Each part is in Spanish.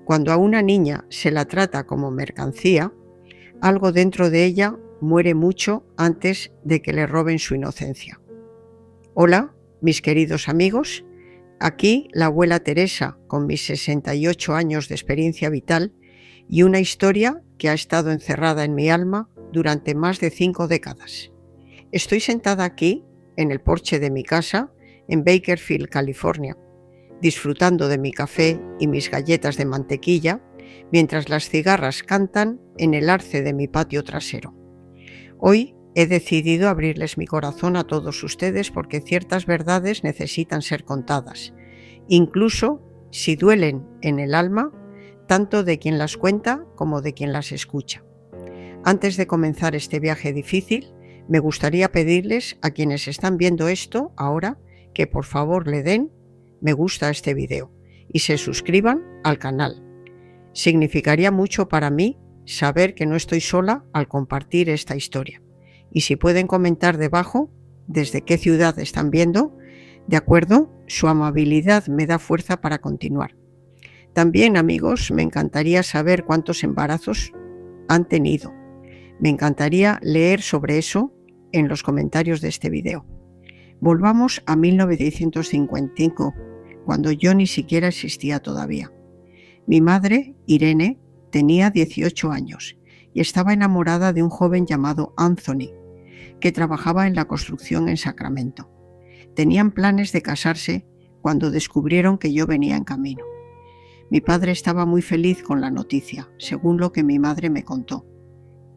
Cuando a una niña se la trata como mercancía, algo dentro de ella muere mucho antes de que le roben su inocencia. Hola, mis queridos amigos, aquí la abuela Teresa con mis 68 años de experiencia vital y una historia que ha estado encerrada en mi alma durante más de 5 décadas. Estoy sentada aquí, en el porche de mi casa, en Bakersfield, California, disfrutando de mi café y mis galletas de mantequilla, mientras las cigarras cantan en el arce de mi patio trasero. Hoy he decidido abrirles mi corazón a todos ustedes porque ciertas verdades necesitan ser contadas, incluso si duelen en el alma, tanto de quien las cuenta como de quien las escucha. Antes de comenzar este viaje difícil, me gustaría pedirles a quienes están viendo esto ahora que por favor le den me gusta a este video y se suscriban al canal. Significaría mucho para mí saber que no estoy sola al compartir esta historia. Y si pueden comentar debajo desde qué ciudad están viendo, de acuerdo, su amabilidad me da fuerza para continuar. También, amigos, me encantaría saber cuántos embarazos han tenido. Me encantaría leer sobre eso en los comentarios de este video. Volvamos a 1955, cuando yo ni siquiera existía todavía. Mi madre, Irene, tenía 18 años y estaba enamorada de un joven llamado Anthony, que trabajaba en la construcción en Sacramento. Tenían planes de casarse cuando descubrieron que yo venía en camino. Mi padre estaba muy feliz con la noticia, según lo que mi madre me contó.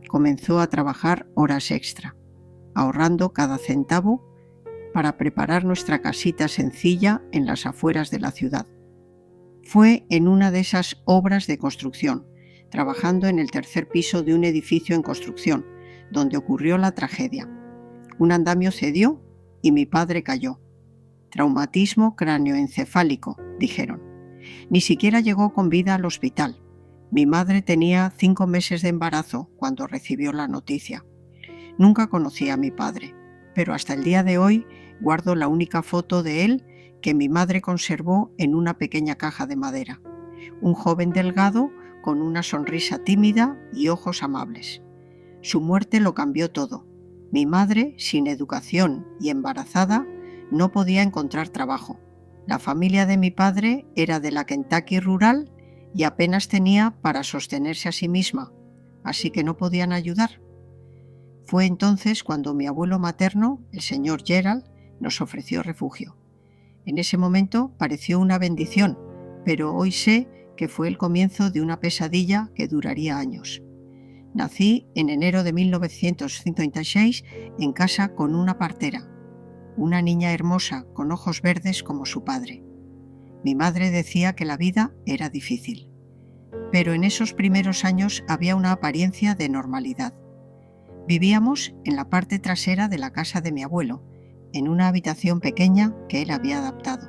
Comenzó a trabajar horas extra, ahorrando cada centavo para preparar nuestra casita sencilla en las afueras de la ciudad. Fue en una de esas obras de construcción, trabajando en el tercer piso de un edificio en construcción, donde ocurrió la tragedia. Un andamio cedió y mi padre cayó. Traumatismo cráneoencefálico, dijeron. Ni siquiera llegó con vida al hospital. Mi madre tenía 5 meses de embarazo cuando recibió la noticia. Nunca conocí a mi padre, pero hasta el día de hoy guardo la única foto de él que mi madre conservó en una pequeña caja de madera. Un joven delgado con una sonrisa tímida y ojos amables. Su muerte lo cambió todo. Mi madre, sin educación y embarazada, no podía encontrar trabajo. La familia de mi padre era de la Kentucky rural y apenas tenía para sostenerse a sí misma, así que no podían ayudar. Fue entonces cuando mi abuelo materno, el señor Gerald, nos ofreció refugio. En ese momento pareció una bendición, pero hoy sé que fue el comienzo de una pesadilla que duraría años. Nací en enero de 1956 en casa con una partera, una niña hermosa con ojos verdes como su padre. Mi madre decía que la vida era difícil, pero en esos primeros años había una apariencia de normalidad. Vivíamos en la parte trasera de la casa de mi abuelo, en una habitación pequeña que él había adaptado.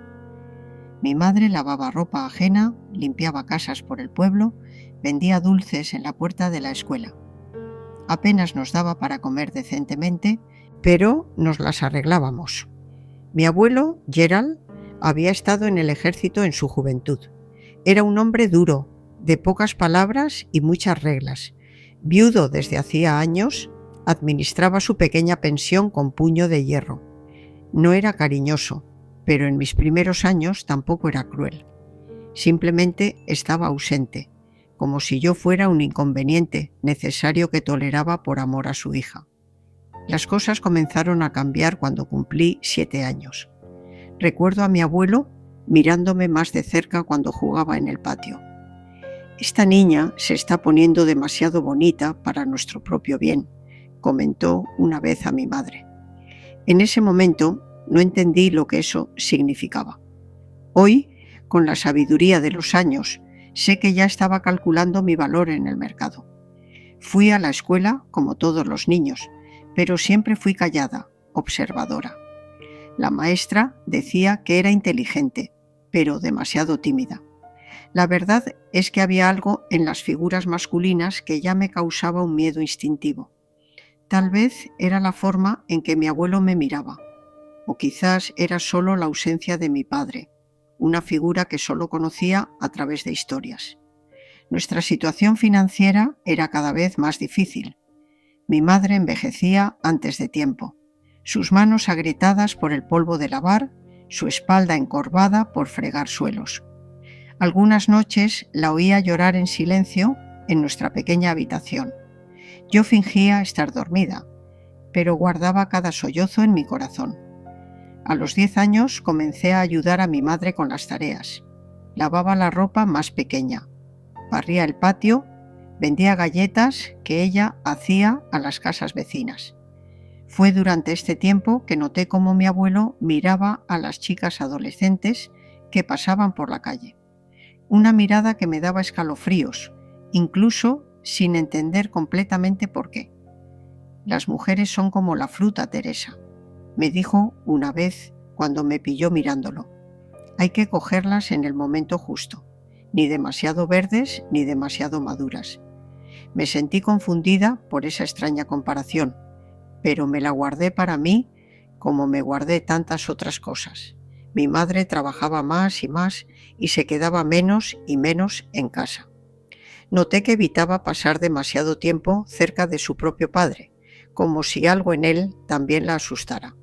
Mi madre lavaba ropa ajena, limpiaba casas por el pueblo, vendía dulces en la puerta de la escuela. Apenas nos daba para comer decentemente, pero nos las arreglábamos. Mi abuelo, Gerald, había estado en el ejército en su juventud. Era un hombre duro, de pocas palabras y muchas reglas. Viudo desde hacía años, administraba su pequeña pensión con puño de hierro. No era cariñoso, pero en mis primeros años tampoco era cruel. Simplemente estaba ausente, como si yo fuera un inconveniente necesario que toleraba por amor a su hija. Las cosas comenzaron a cambiar cuando cumplí 7 años. Recuerdo a mi abuelo mirándome más de cerca cuando jugaba en el patio. Esta niña se está poniendo demasiado bonita para nuestro propio bien, comentó una vez a mi madre. En ese momento no entendí lo que eso significaba. Hoy, con la sabiduría de los años, sé que ya estaba calculando mi valor en el mercado. Fui a la escuela como todos los niños, pero siempre fui callada, observadora. La maestra decía que era inteligente, pero demasiado tímida. La verdad es que había algo en las figuras masculinas que ya me causaba un miedo instintivo. Tal vez era la forma en que mi abuelo me miraba, o quizás era solo la ausencia de mi padre, una figura que solo conocía a través de historias. Nuestra situación financiera era cada vez más difícil. Mi madre envejecía antes de tiempo, sus manos agrietadas por el polvo de lavar, su espalda encorvada por fregar suelos. Algunas noches la oía llorar en silencio en nuestra pequeña habitación. Yo fingía estar dormida, pero guardaba cada sollozo en mi corazón. A los 10 años comencé a ayudar a mi madre con las tareas. Lavaba la ropa más pequeña, barría el patio, vendía galletas que ella hacía a las casas vecinas. Fue durante este tiempo que noté cómo mi abuelo miraba a las chicas adolescentes que pasaban por la calle. Una mirada que me daba escalofríos, incluso sin entender completamente por qué. Las mujeres son como la fruta, Teresa, me dijo una vez cuando me pilló mirándolo. Hay que cogerlas en el momento justo, ni demasiado verdes ni demasiado maduras. Me sentí confundida por esa extraña comparación, pero me la guardé para mí como me guardé tantas otras cosas. Mi madre trabajaba más y se quedaba menos y menos en casa. Noté que evitaba pasar demasiado tiempo cerca de su propio padre, como si algo en él también la asustara.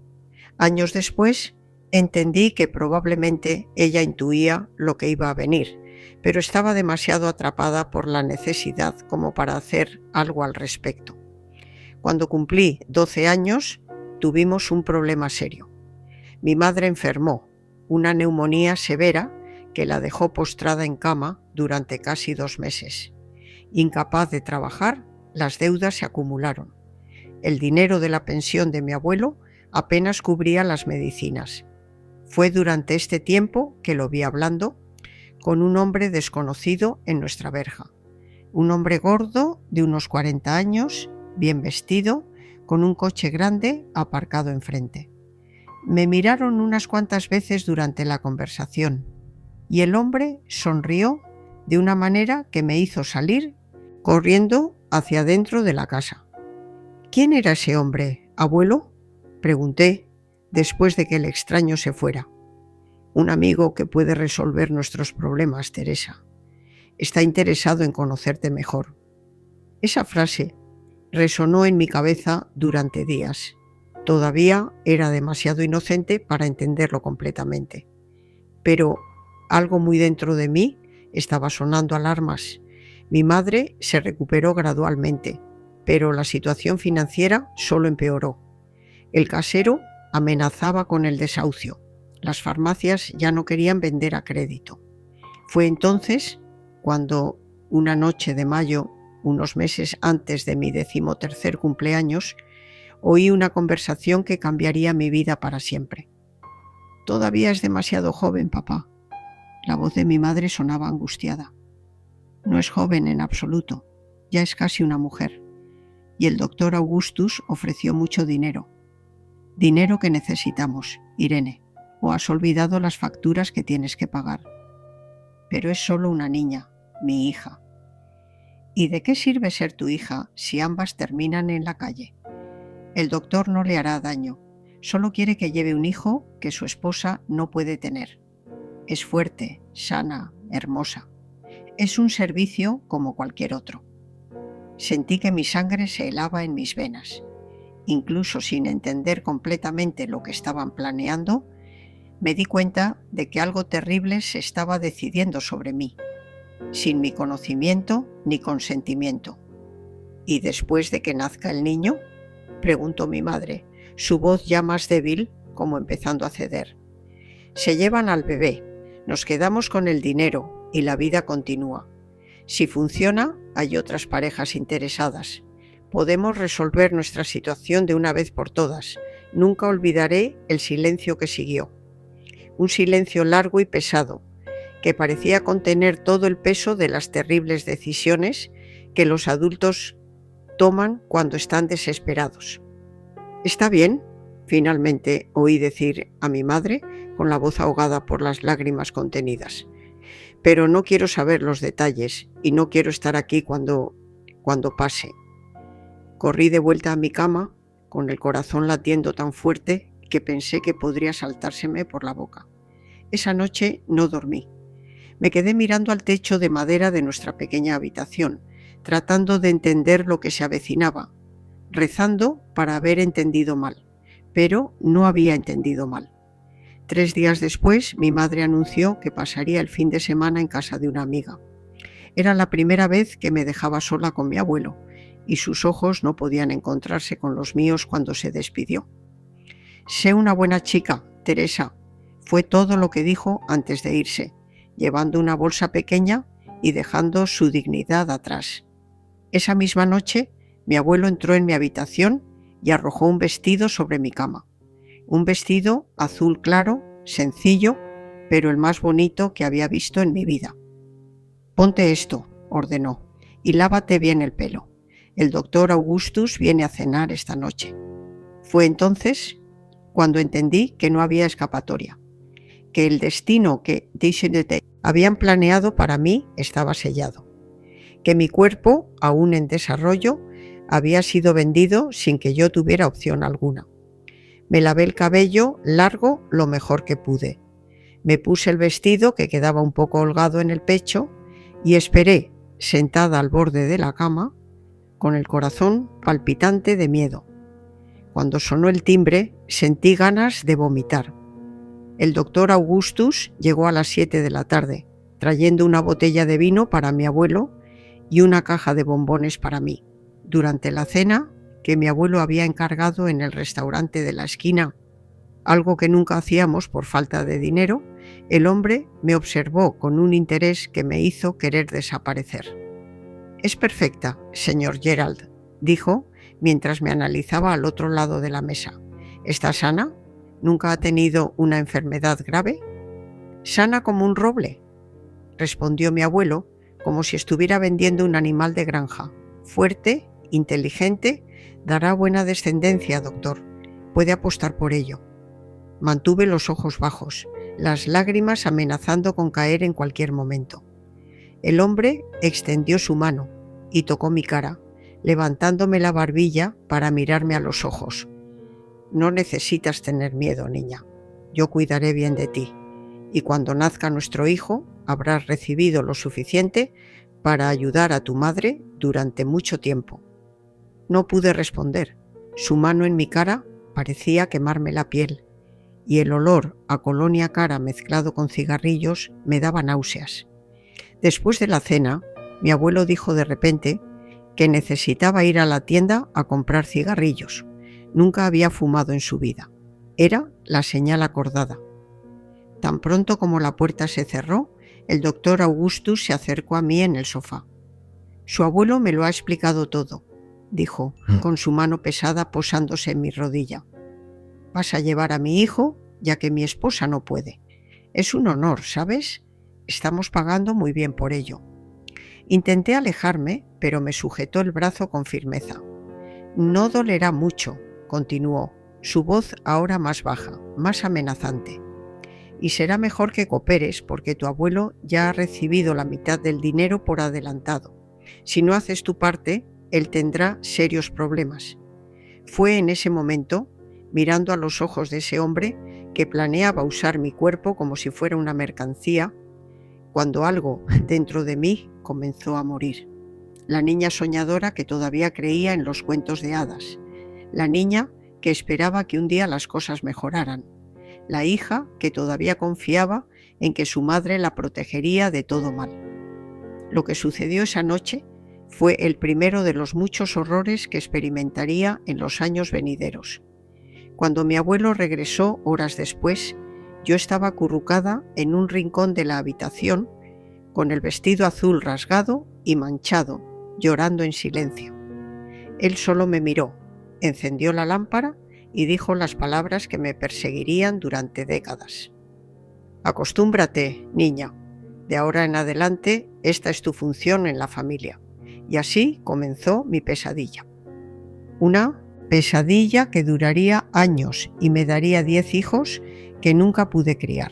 Años después, entendí que probablemente ella intuía lo que iba a venir, pero estaba demasiado atrapada por la necesidad como para hacer algo al respecto. Cuando cumplí 12 años, tuvimos un problema serio. Mi madre enfermó, una neumonía severa que la dejó postrada en cama durante casi 2 meses. Incapaz de trabajar, las deudas se acumularon. El dinero de la pensión de mi abuelo apenas cubría las medicinas. Fue durante este tiempo que lo vi hablando con un hombre desconocido en nuestra verja. Un hombre gordo de unos 40 años, bien vestido, con un coche grande aparcado enfrente. Me miraron unas cuantas veces durante la conversación y el hombre sonrió de una manera que me hizo salir corriendo hacia dentro de la casa. ¿Quién era ese hombre, abuelo?, pregunté después de que el extraño se fuera. Un amigo que puede resolver nuestros problemas, Teresa. Está interesado en conocerte mejor. Esa frase resonó en mi cabeza durante días. Todavía era demasiado inocente para entenderlo completamente. Pero algo muy dentro de mí estaba sonando alarmas. Mi madre se recuperó gradualmente, pero la situación financiera solo empeoró. El casero amenazaba con el desahucio. Las farmacias ya no querían vender a crédito. Fue entonces cuando, una noche de mayo, unos meses antes de mi 13º cumpleaños, oí una conversación que cambiaría mi vida para siempre. Todavía es demasiado joven, papá. La voz de mi madre sonaba angustiada. No es joven en absoluto, ya es casi una mujer. Y el doctor Augustus ofreció mucho dinero. Dinero que necesitamos, Irene, o has olvidado las facturas que tienes que pagar. Pero es solo una niña, mi hija. ¿Y de qué sirve ser tu hija si ambas terminan en la calle? El doctor no le hará daño, solo quiere que lleve un hijo que su esposa no puede tener. Es fuerte, sana, hermosa. Es un servicio como cualquier otro. Sentí que mi sangre se helaba en mis venas. Incluso sin entender completamente lo que estaban planeando, me di cuenta de que algo terrible se estaba decidiendo sobre mí, sin mi conocimiento ni consentimiento. ¿Y después de que nazca el niño?, preguntó mi madre, su voz ya más débil, como empezando a ceder. Se llevan al bebé, nos quedamos con el dinero y la vida continúa. Si funciona, hay otras parejas interesadas. Podemos resolver nuestra situación de una vez por todas. Nunca olvidaré el silencio que siguió. Un silencio largo y pesado, que parecía contener todo el peso de las terribles decisiones que los adultos toman cuando están desesperados. ¿Está bien?, finalmente oí decir a mi madre con la voz ahogada por las lágrimas contenidas. Pero no quiero saber los detalles y no quiero estar aquí cuando pase. Corrí de vuelta a mi cama, con el corazón latiendo tan fuerte que pensé que podría saltárseme por la boca. Esa noche no dormí. Me quedé mirando al techo de madera de nuestra pequeña habitación, tratando de entender lo que se avecinaba, rezando para haber entendido mal, pero no había entendido mal. 3 días después, mi madre anunció que pasaría el fin de semana en casa de una amiga. Era la primera vez que me dejaba sola con mi abuelo, y sus ojos no podían encontrarse con los míos cuando se despidió. «Sé una buena chica, Teresa», fue todo lo que dijo antes de irse, llevando una bolsa pequeña y dejando su dignidad atrás. Esa misma noche, mi abuelo entró en mi habitación y arrojó un vestido sobre mi cama. Un vestido azul claro, sencillo, pero el más bonito que había visto en mi vida. «Ponte esto», ordenó, «y lávate bien el pelo. El doctor Augustus viene a cenar esta noche». Fue entonces cuando entendí que no había escapatoria, que el destino que Deschenete habían planeado para mí estaba sellado, que mi cuerpo, aún en desarrollo, había sido vendido sin que yo tuviera opción alguna. Me lavé el cabello largo lo mejor que pude. Me puse el vestido, que quedaba un poco holgado en el pecho, y esperé, sentada al borde de la cama, con el corazón palpitante de miedo. Cuando sonó el timbre, sentí ganas de vomitar. El doctor Augustus llegó a las 7 de la tarde, trayendo una botella de vino para mi abuelo y una caja de bombones para mí. Durante la cena, que mi abuelo había encargado en el restaurante de la esquina, algo que nunca hacíamos por falta de dinero, el hombre me observó con un interés que me hizo querer desaparecer. «Es perfecta, señor Gerald», dijo mientras me analizaba al otro lado de la mesa. «¿Está sana? ¿Nunca ha tenido una enfermedad grave?» «Sana como un roble», respondió mi abuelo, como si estuviera vendiendo un animal de granja. «Fuerte, inteligente, dará buena descendencia, doctor. Puede apostar por ello». Mantuve los ojos bajos, las lágrimas amenazando con caer en cualquier momento. El hombre extendió su mano y tocó mi cara, levantándome la barbilla para mirarme a los ojos. «No necesitas tener miedo, niña. Yo cuidaré bien de ti, y cuando nazca nuestro hijo habrás recibido lo suficiente para ayudar a tu madre durante mucho tiempo». No pude responder. Su mano en mi cara parecía quemarme la piel, y el olor a colonia cara mezclado con cigarrillos me daba náuseas. Después de la cena, mi abuelo dijo de repente que necesitaba ir a la tienda a comprar cigarrillos. Nunca había fumado en su vida. Era la señal acordada. Tan pronto como la puerta se cerró, el doctor Augustus se acercó a mí en el sofá. «Su abuelo me lo ha explicado todo», dijo, con su mano pesada posándose en mi rodilla. «Vas a llevar a mi hijo, ya que mi esposa no puede. Es un honor, ¿sabes? Estamos pagando muy bien por ello». Intenté alejarme, pero me sujetó el brazo con firmeza. «No dolerá mucho», continuó, su voz ahora más baja, más amenazante. «Y será mejor que cooperes, porque tu abuelo ya ha recibido la mitad del dinero por adelantado. Si no haces tu parte, él tendrá serios problemas». Fue en ese momento, mirando a los ojos de ese hombre que planeaba usar mi cuerpo como si fuera una mercancía, cuando algo dentro de mí comenzó a morir. La niña soñadora que todavía creía en los cuentos de hadas. La niña que esperaba que un día las cosas mejoraran. La hija que todavía confiaba en que su madre la protegería de todo mal. Lo que sucedió esa noche fue el primero de los muchos horrores que experimentaría en los años venideros. Cuando mi abuelo regresó horas después, yo estaba acurrucada en un rincón de la habitación, con el vestido azul rasgado y manchado, llorando en silencio. Él solo me miró, encendió la lámpara y dijo las palabras que me perseguirían durante décadas. «Acostúmbrate, niña. De ahora en adelante, esta es tu función en la familia». Y así comenzó mi pesadilla. Una pesadilla que duraría años y me daría 10 hijos que nunca pude criar.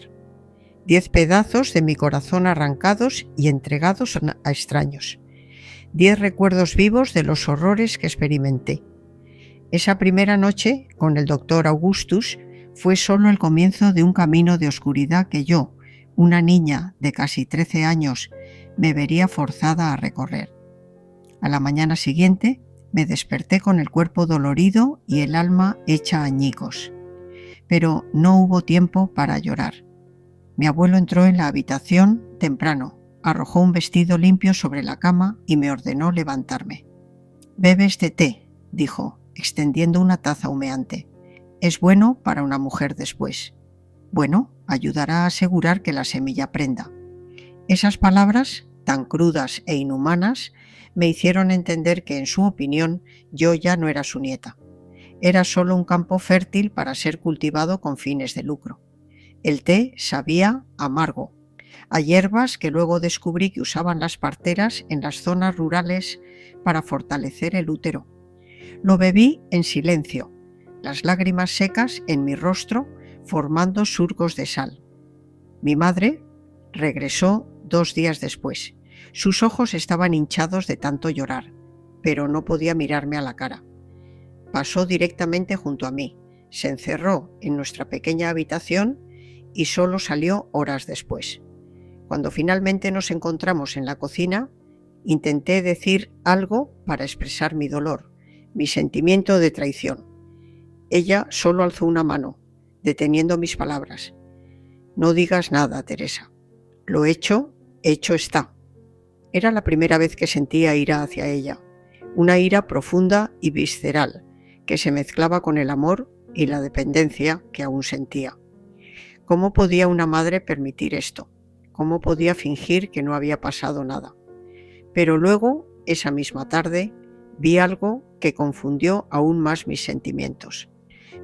10 pedazos de mi corazón arrancados y entregados a extraños. 10 recuerdos vivos de los horrores que experimenté. Esa primera noche con el doctor Augustus fue solo el comienzo de un camino de oscuridad que yo, una niña de casi 13 años me vería forzada a recorrer. A la mañana siguiente me desperté con el cuerpo dolorido y el alma hecha añicos. Pero no hubo tiempo para llorar. Mi abuelo entró en la habitación temprano, arrojó un vestido limpio sobre la cama y me ordenó levantarme. «Bebe este té», dijo, extendiendo una taza humeante. «Es bueno para una mujer después. Bueno, ayudará a asegurar que la semilla prenda». Esas palabras, tan crudas e inhumanas, me hicieron entender que, en su opinión, yo ya no era su nieta. Era solo un campo fértil para ser cultivado con fines de lucro. El té sabía amargo, a hierbas que luego descubrí que usaban las parteras en las zonas rurales para fortalecer el útero. Lo bebí en silencio, las lágrimas secas en mi rostro formando surcos de sal. Mi madre regresó 2 días después. Sus ojos estaban hinchados de tanto llorar, pero no podía mirarme a la cara. Pasó directamente junto a mí, se encerró en nuestra pequeña habitación y solo salió horas después. Cuando finalmente nos encontramos en la cocina, intenté decir algo para expresar mi dolor, mi sentimiento de traición. Ella solo alzó una mano, deteniendo mis palabras. «No digas nada, Teresa. Lo hecho, hecho está». Era la primera vez que sentía ira hacia ella, una ira profunda y visceral, que se mezclaba con el amor y la dependencia que aún sentía. ¿Cómo podía una madre permitir esto? ¿Cómo podía fingir que no había pasado nada? Pero luego, esa misma tarde, vi algo que confundió aún más mis sentimientos.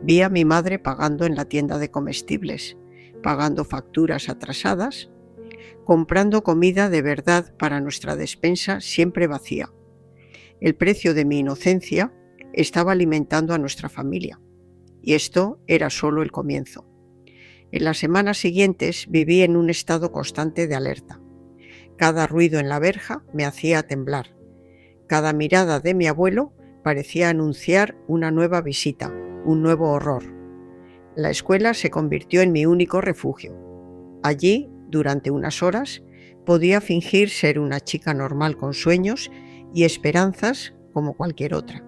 Vi a mi madre pagando en la tienda de comestibles, pagando facturas atrasadas, comprando comida de verdad para nuestra despensa siempre vacía. El precio de mi inocencia estaba alimentando a nuestra familia, y esto era solo el comienzo. En las semanas siguientes viví en un estado constante de alerta. Cada ruido en la verja me hacía temblar. Cada mirada de mi abuelo parecía anunciar una nueva visita, un nuevo horror. La escuela se convirtió en mi único refugio. Allí, durante unas horas, podía fingir ser una chica normal con sueños y esperanzas como cualquier otra.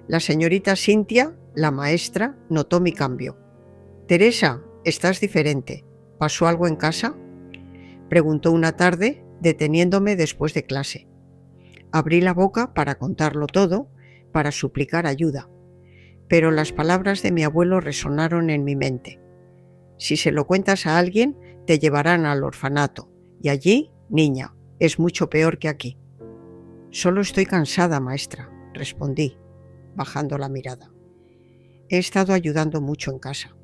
La señorita Cynthia, la maestra, notó mi cambio. «Teresa, estás diferente. ¿Pasó algo en casa?», preguntó una tarde, deteniéndome después de clase. Abrí la boca para contarlo todo, para suplicar ayuda, pero las palabras de mi abuelo resonaron en mi mente. «Si se lo cuentas a alguien, te llevarán al orfanato, y allí, niña, es mucho peor que aquí». «Solo estoy cansada, maestra», respondí, bajando la mirada. «He estado ayudando mucho en casa».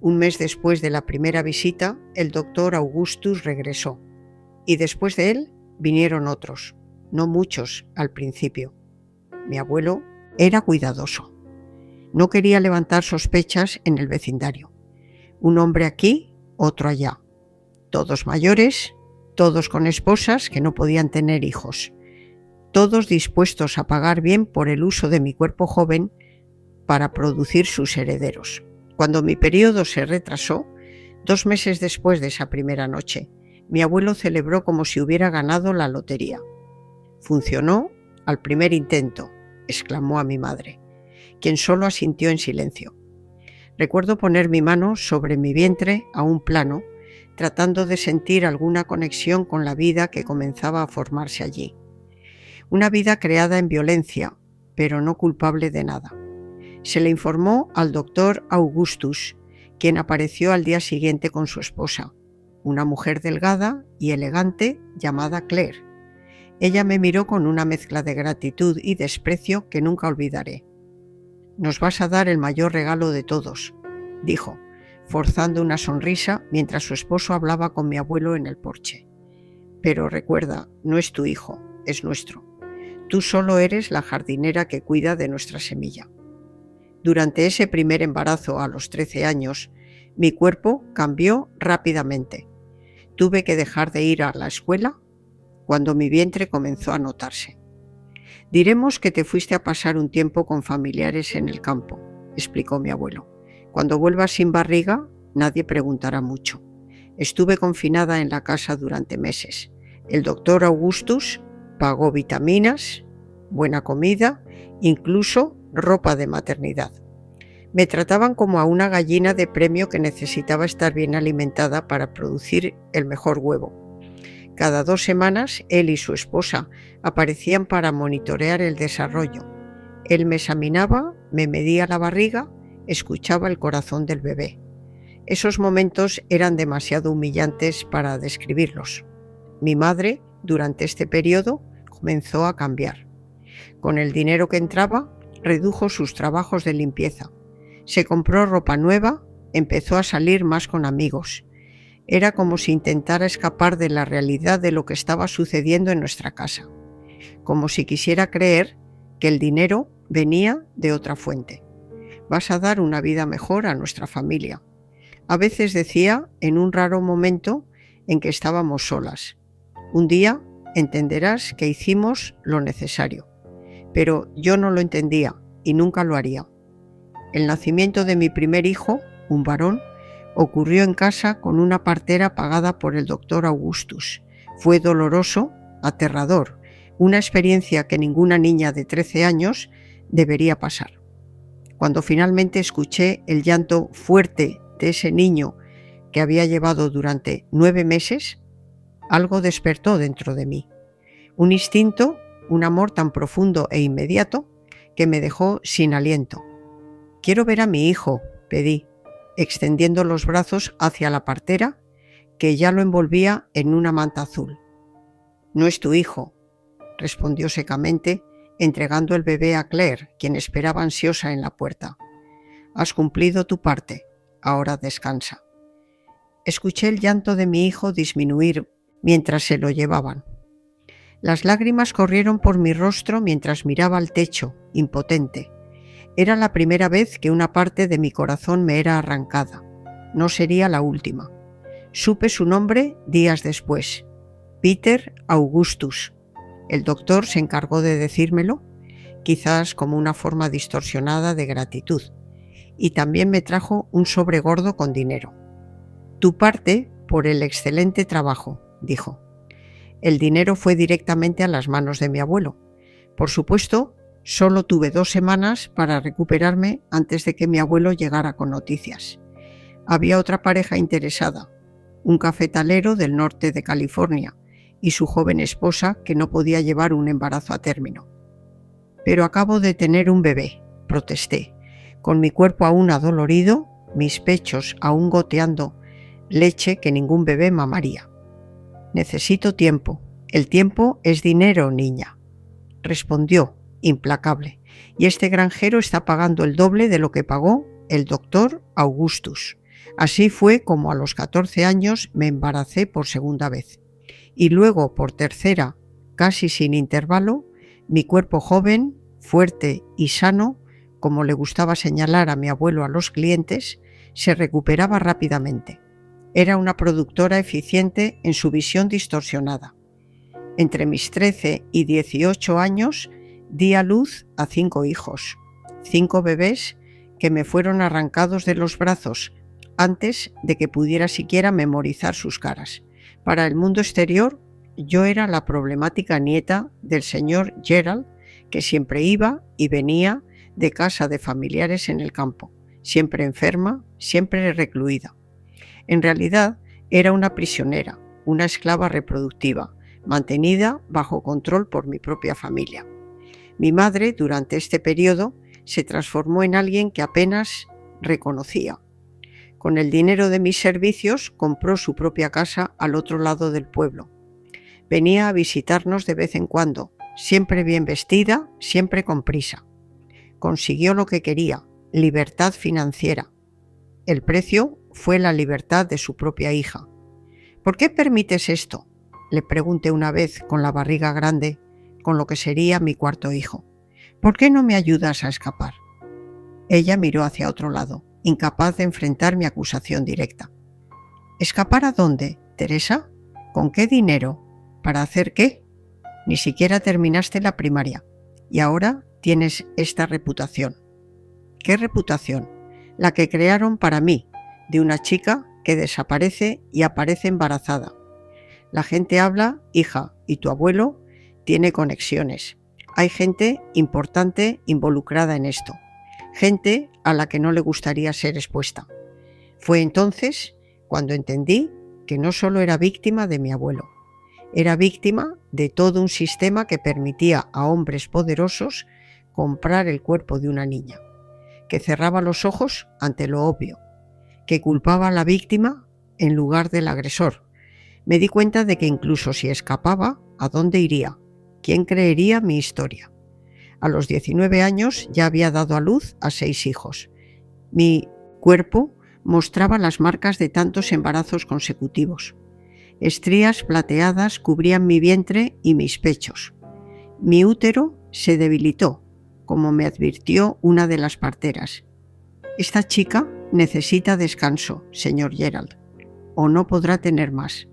Un mes después de la primera visita, el doctor Augustus regresó, y después de él vinieron otros, no muchos al principio. Mi abuelo era cuidadoso. No quería levantar sospechas en el vecindario. Un hombre aquí, otro allá. Todos mayores, todos con esposas que no podían tener hijos. Todos dispuestos a pagar bien por el uso de mi cuerpo joven para producir sus herederos. Cuando mi periodo se retrasó, 2 meses después de esa primera noche, mi abuelo celebró como si hubiera ganado la lotería. «Funcionó al primer intento», exclamó a mi madre, quien solo asintió en silencio. Recuerdo poner mi mano sobre mi vientre a un plano, tratando de sentir alguna conexión con la vida que comenzaba a formarse allí. Una vida creada en violencia, pero no culpable de nada. Se le informó al doctor Augustus, quien apareció al día siguiente con su esposa, una mujer delgada y elegante llamada Claire. Ella me miró con una mezcla de gratitud y desprecio que nunca olvidaré. «Nos vas a dar el mayor regalo de todos», dijo, forzando una sonrisa mientras su esposo hablaba con mi abuelo en el porche. «Pero recuerda, no es tu hijo, es nuestro. Tú solo eres la jardinera que cuida de nuestra semilla». Durante ese primer embarazo a los 13 años, mi cuerpo cambió rápidamente. Tuve que dejar de ir a la escuela cuando mi vientre comenzó a notarse. «Diremos que te fuiste a pasar un tiempo con familiares en el campo», explicó mi abuelo. «Cuando vuelvas sin barriga, nadie preguntará mucho. Estuve confinada en la casa durante meses. El doctor Augustus pagó vitaminas, buena comida, incluso ropa de maternidad. Me trataban como a una gallina de premio que necesitaba estar bien alimentada para producir el mejor huevo. Cada 2 semanas, él y su esposa aparecían para monitorear el desarrollo. Él me examinaba, me medía la barriga, escuchaba el corazón del bebé. Esos momentos eran demasiado humillantes para describirlos. Mi madre, durante este periodo, comenzó a cambiar. Con el dinero que entraba, redujo sus trabajos de limpieza. Se compró ropa nueva, empezó a salir más con amigos. Era como si intentara escapar de la realidad de lo que estaba sucediendo en nuestra casa. Como si quisiera creer que el dinero venía de otra fuente. Vas a dar una vida mejor a nuestra familia. A veces decía, en un raro momento en que estábamos solas: un día entenderás que hicimos lo necesario. Pero yo no lo entendía y nunca lo haría. El nacimiento de mi primer hijo, un varón, ocurrió en casa con una partera pagada por el doctor Augustus. Fue doloroso, aterrador, una experiencia que ninguna niña de 13 años debería pasar. Cuando finalmente escuché el llanto fuerte de ese niño que había llevado durante 9 meses, algo despertó dentro de mí. Un instinto, un amor tan profundo e inmediato que me dejó sin aliento. «Quiero ver a mi hijo», pedí, extendiendo los brazos hacia la partera, que ya lo envolvía en una manta azul. «No es tu hijo», respondió secamente, entregando el bebé a Claire, quien esperaba ansiosa en la puerta. «Has cumplido tu parte, ahora descansa». Escuché el llanto de mi hijo disminuir mientras se lo llevaban. Las lágrimas corrieron por mi rostro mientras miraba al techo, impotente. Era la primera vez que una parte de mi corazón me era arrancada. No sería la última. Supe su nombre días después: Peter Augustus. El doctor se encargó de decírmelo, quizás como una forma distorsionada de gratitud, y también me trajo un sobre gordo con dinero. «Tu parte por el excelente trabajo», dijo. El dinero fue directamente a las manos de mi abuelo. Por supuesto, solo tuve 2 semanas para recuperarme antes de que mi abuelo llegara con noticias. Había otra pareja interesada, un cafetalero del norte de California, y su joven esposa, que no podía llevar un embarazo a término. «Pero acabo de tener un bebé», protesté, con mi cuerpo aún adolorido, mis pechos aún goteando leche que ningún bebé mamaría. «Necesito tiempo. El tiempo es dinero, niña», respondió, implacable, «y este granjero está pagando el doble de lo que pagó el doctor Augustus». Así fue como a los 14 años me embaracé por segunda vez. Y luego por tercera, casi sin intervalo, mi cuerpo joven, fuerte y sano, como le gustaba señalar a mi abuelo a los clientes, se recuperaba rápidamente. Era una productora eficiente en su visión distorsionada. Entre mis 13 y 18 años di a luz a 5 hijos, 5 bebés que me fueron arrancados de los brazos antes de que pudiera siquiera memorizar sus caras. Para el mundo exterior, yo era la problemática nieta del señor Gerald, que siempre iba y venía de casa de familiares en el campo, siempre enferma, siempre recluida. En realidad, era una prisionera, una esclava reproductiva, mantenida bajo control por mi propia familia. Mi madre, durante este periodo, se transformó en alguien que apenas reconocía. Con el dinero de mis servicios compró su propia casa al otro lado del pueblo. Venía a visitarnos de vez en cuando, siempre bien vestida, siempre con prisa. Consiguió lo que quería, libertad financiera. El precio fue la libertad de su propia hija. «¿Por qué permites esto?», le pregunté una vez con la barriga grande, con lo que sería mi cuarto hijo. «¿Por qué no me ayudas a escapar?». Ella miró hacia otro lado, incapaz de enfrentar mi acusación directa. «¿Escapar a dónde, Teresa? ¿Con qué dinero? ¿Para hacer qué? Ni siquiera terminaste la primaria y ahora tienes esta reputación». «¿Qué reputación?». «La que crearon para mí, de una chica que desaparece y aparece embarazada. La gente habla, hija, y tu abuelo tiene conexiones. Hay gente importante involucrada en esto, gente a la que no le gustaría ser expuesta. Fue entonces cuando entendí que no solo era víctima de mi abuelo, era víctima de todo un sistema que permitía a hombres poderosos comprar el cuerpo de una niña, que cerraba los ojos ante lo obvio, que culpaba a la víctima en lugar del agresor. Me di cuenta de que incluso si escapaba, ¿a dónde iría? ¿Quién creería mi historia? A los 19 años ya había dado a luz a 6 hijos. Mi cuerpo mostraba las marcas de tantos embarazos consecutivos. Estrías plateadas cubrían mi vientre y mis pechos. Mi útero se debilitó, como me advirtió una de las parteras. Esta chica necesita descanso, señor Gerald, o no podrá tener más.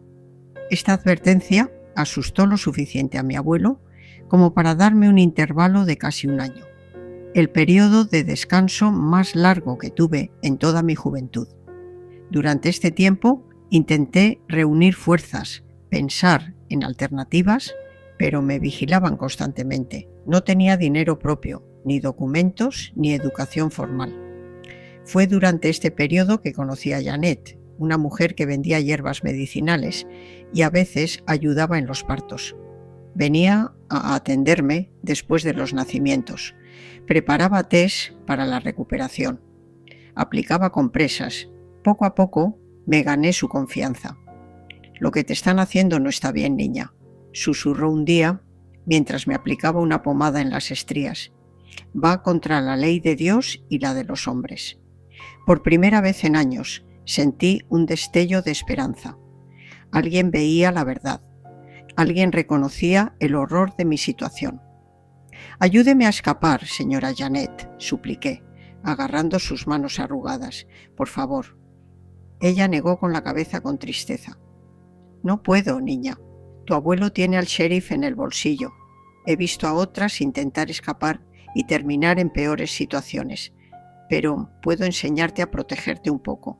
Esta advertencia asustó lo suficiente a mi abuelo como para darme un intervalo de casi un año, el periodo de descanso más largo que tuve en toda mi juventud. Durante este tiempo intenté reunir fuerzas, pensar en alternativas, pero me vigilaban constantemente. No tenía dinero propio, ni documentos, ni educación formal. Fue durante este periodo que conocí a Janet, una mujer que vendía hierbas medicinales y a veces ayudaba en los partos. Venía a atenderme después de los nacimientos, preparaba tés para la recuperación, aplicaba compresas. Poco a poco me gané su confianza. «Lo que te están haciendo no está bien, niña», susurró un día mientras me aplicaba una pomada en las estrías. «Va contra la ley de Dios y la de los hombres». Por primera vez en años sentí un destello de esperanza. Alguien veía la verdad. Alguien reconocía el horror de mi situación. «Ayúdeme a escapar, señora Janet», supliqué, agarrando sus manos arrugadas. «Por favor». Ella negó con la cabeza con tristeza. «No puedo, niña. Tu abuelo tiene al sheriff en el bolsillo. He visto a otras intentar escapar y terminar en peores situaciones, pero puedo enseñarte a protegerte un poco».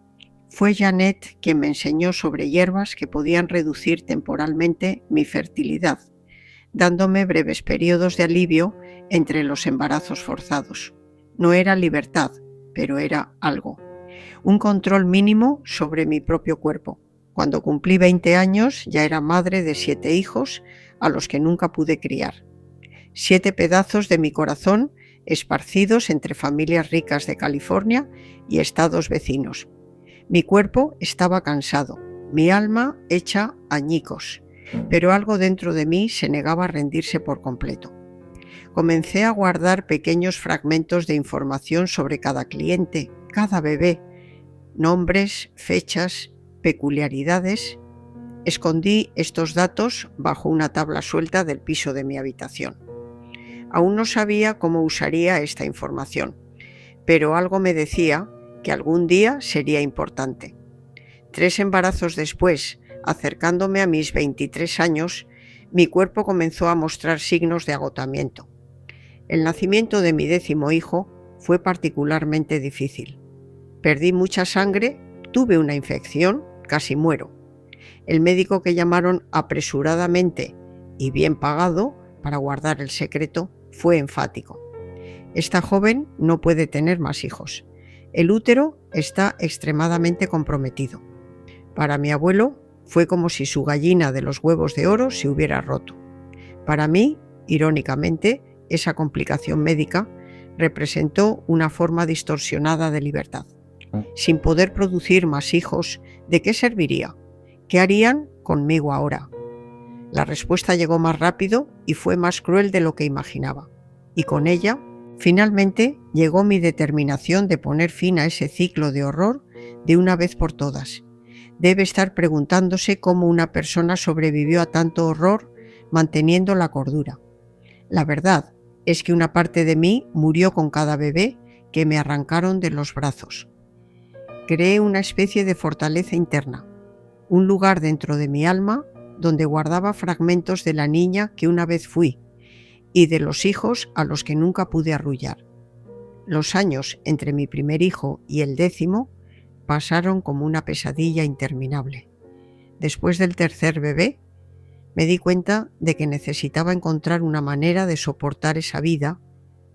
Fue Janet quien me enseñó sobre hierbas que podían reducir temporalmente mi fertilidad, dándome breves periodos de alivio entre los embarazos forzados. No era libertad, pero era algo. Un control mínimo sobre mi propio cuerpo. Cuando cumplí 20 años ya era madre de 7 hijos a los que nunca pude criar. 7 pedazos de mi corazón esparcidos entre familias ricas de California y estados vecinos. Mi cuerpo estaba cansado, mi alma hecha añicos, pero algo dentro de mí se negaba a rendirse por completo. Comencé a guardar pequeños fragmentos de información sobre cada cliente, cada bebé, nombres, fechas, peculiaridades. Escondí estos datos bajo una tabla suelta del piso de mi habitación. Aún no sabía cómo usaría esta información, pero algo me decía que algún día sería importante. 3 embarazos después, acercándome a mis 23 años, mi cuerpo comenzó a mostrar signos de agotamiento. El nacimiento de mi 10º hijo fue particularmente difícil. Perdí mucha sangre, tuve una infección, casi muero. El médico que llamaron apresuradamente y bien pagado para guardar el secreto fue enfático. Esta joven no puede tener más hijos. El útero está extremadamente comprometido. Para mi abuelo fue como si su gallina de los huevos de oro se hubiera roto. Para mí, irónicamente, esa complicación médica representó una forma distorsionada de libertad. Sin poder producir más hijos, ¿de qué serviría? ¿Qué harían conmigo ahora? La respuesta llegó más rápido y fue más cruel de lo que imaginaba. Y con ella, finalmente, llegó mi determinación de poner fin a ese ciclo de horror de una vez por todas. Debe estar preguntándose cómo una persona sobrevivió a tanto horror manteniendo la cordura. La verdad es que una parte de mí murió con cada bebé que me arrancaron de los brazos. Creé una especie de fortaleza interna, un lugar dentro de mi alma donde guardaba fragmentos de la niña que una vez fui y de los hijos a los que nunca pude arrullar. Los años entre mi primer hijo y el 10º pasaron como una pesadilla interminable. Después del tercer bebé, me di cuenta de que necesitaba encontrar una manera de soportar esa vida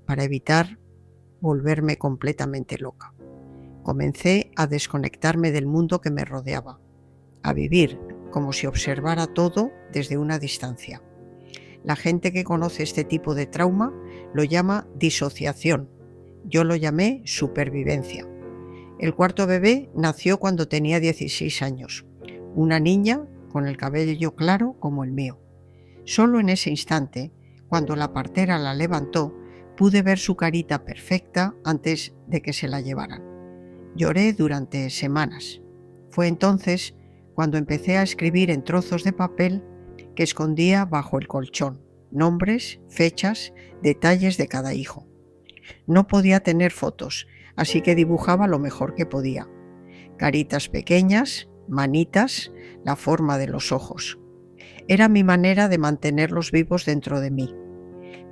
para evitar volverme completamente loca. Comencé a desconectarme del mundo que me rodeaba, a vivir como si observara todo desde una distancia. La gente que conoce este tipo de trauma lo llama disociación. Yo lo llamé supervivencia. El cuarto bebé nació cuando tenía 16 años, una niña con el cabello claro como el mío. Solo en ese instante, cuando la partera la levantó, pude ver su carita perfecta antes de que se la llevaran. Lloré durante semanas. Fue entonces cuando empecé a escribir en trozos de papel que escondía bajo el colchón, nombres, fechas, detalles de cada hijo. No podía tener fotos, así que dibujaba lo mejor que podía. Caritas pequeñas, manitas, la forma de los ojos. Era mi manera de mantenerlos vivos dentro de mí.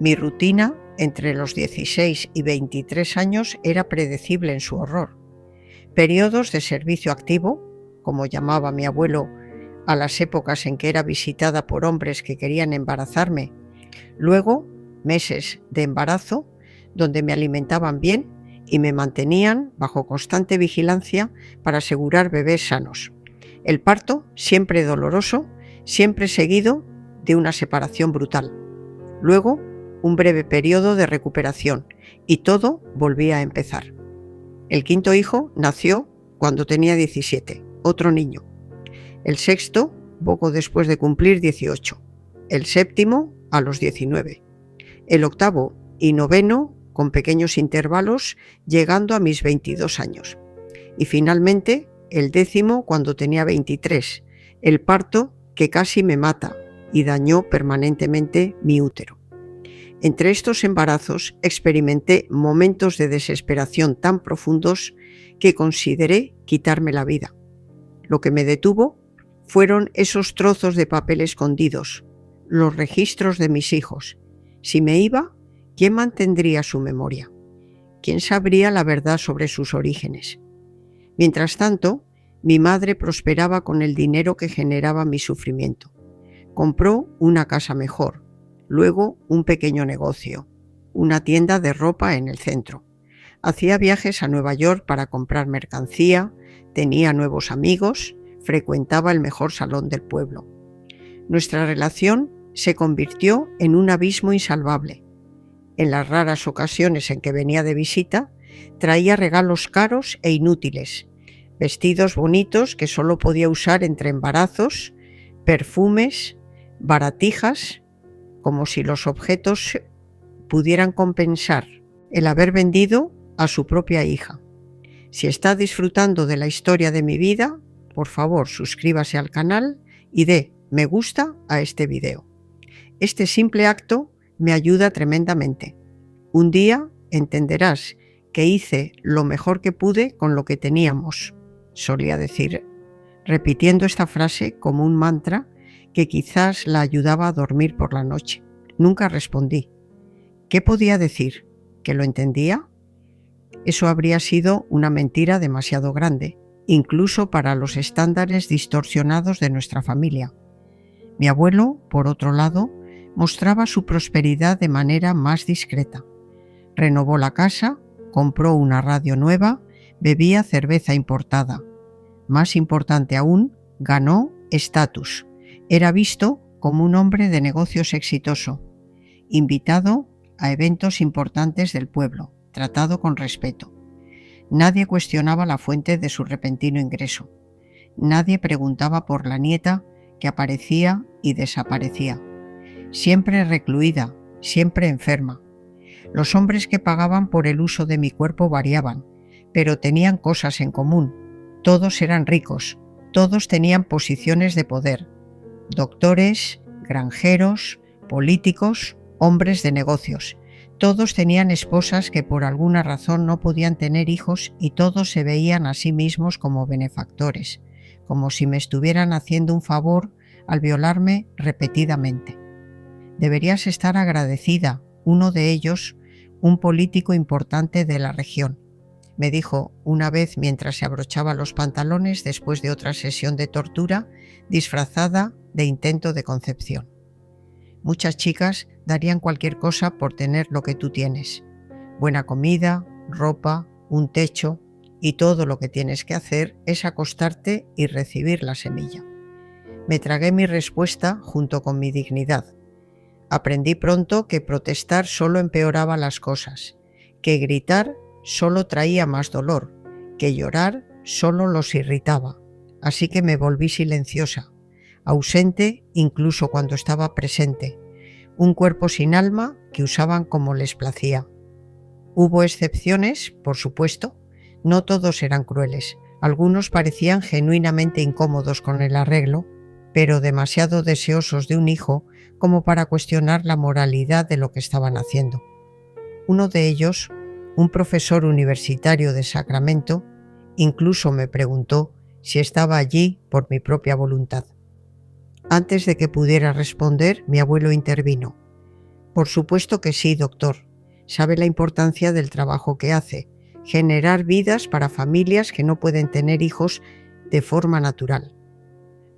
Mi rutina entre los 16 y 23 años era predecible en su horror. Periodos de servicio activo, como llamaba mi abuelo a las épocas en que era visitada por hombres que querían embarazarme. Luego, meses de embarazo, donde me alimentaban bien y me mantenían bajo constante vigilancia para asegurar bebés sanos. El parto, siempre doloroso, siempre seguido de una separación brutal. Luego, un breve periodo de recuperación y todo volvía a empezar. El quinto hijo nació cuando tenía 17, otro niño. El sexto, poco después de cumplir 18. El séptimo, a los 19. El octavo y noveno, con pequeños intervalos, llegando a mis 22 años. Y finalmente, el décimo cuando tenía 23, el parto que casi me mata y dañó permanentemente mi útero. Entre estos embarazos experimenté momentos de desesperación tan profundos que consideré quitarme la vida. Lo que me detuvo fueron esos trozos de papel escondidos, los registros de mis hijos. Si me iba, ¿quién mantendría su memoria? ¿Quién sabría la verdad sobre sus orígenes? Mientras tanto, mi madre prosperaba con el dinero que generaba mi sufrimiento. Compró una casa mejor, luego un pequeño negocio, una tienda de ropa en el centro. Hacía viajes a Nueva York para comprar mercancía, tenía nuevos amigos, frecuentaba el mejor salón del pueblo. Nuestra relación se convirtió en un abismo insalvable. En las raras ocasiones en que venía de visita, traía regalos caros e inútiles, vestidos bonitos que solo podía usar entre embarazos, perfumes, baratijas, como si los objetos pudieran compensar el haber vendido a su propia hija. Si está disfrutando de la historia de mi vida, por favor suscríbase al canal y dé me gusta a este video. Este simple acto me ayuda tremendamente. Un día entenderás que hice lo mejor que pude con lo que teníamos, solía decir, repitiendo esta frase como un mantra que quizás la ayudaba a dormir por la noche. Nunca respondí. ¿Qué podía decir? ¿Que lo entendía? Eso habría sido una mentira demasiado grande, incluso para los estándares distorsionados de nuestra familia. Mi abuelo, por otro lado, mostraba su prosperidad de manera más discreta. Renovó la casa, compró una radio nueva, bebía cerveza importada. Más importante aún, ganó estatus. Era visto como un hombre de negocios exitoso, invitado a eventos importantes del pueblo, tratado con respeto. Nadie cuestionaba la fuente de su repentino ingreso. Nadie preguntaba por la nieta que aparecía y desaparecía. Siempre recluida, siempre enferma. Los hombres que pagaban por el uso de mi cuerpo variaban, pero tenían cosas en común. Todos eran ricos, todos tenían posiciones de poder. Doctores, granjeros, políticos, hombres de negocios. Todos tenían esposas que por alguna razón no podían tener hijos y todos se veían a sí mismos como benefactores, como si me estuvieran haciendo un favor al violarme repetidamente. Deberías estar agradecida, uno de ellos, un político importante de la región. me dijo una vez mientras se abrochaba los pantalones después de otra sesión de tortura disfrazada de intento de concepción. Muchas chicas darían cualquier cosa por tener lo que tú tienes. Buena comida, ropa, un techo, y todo lo que tienes que hacer es acostarte y recibir la semilla. Me tragué mi respuesta junto con mi dignidad. Aprendí pronto que protestar solo empeoraba las cosas, que gritar solo traía más dolor, que llorar solo los irritaba. Así que me volví silenciosa, ausente incluso cuando estaba presente, un cuerpo sin alma que usaban como les placía. Hubo excepciones, por supuesto, no todos eran crueles, algunos parecían genuinamente incómodos con el arreglo, pero demasiado deseosos de un hijo como para cuestionar la moralidad de lo que estaban haciendo. Uno de ellos, un profesor universitario de Sacramento, incluso me preguntó si estaba allí por mi propia voluntad. Antes de que pudiera responder, mi abuelo intervino. Por supuesto que sí, doctor. Sabe la importancia del trabajo que hace, generar vidas para familias que no pueden tener hijos de forma natural.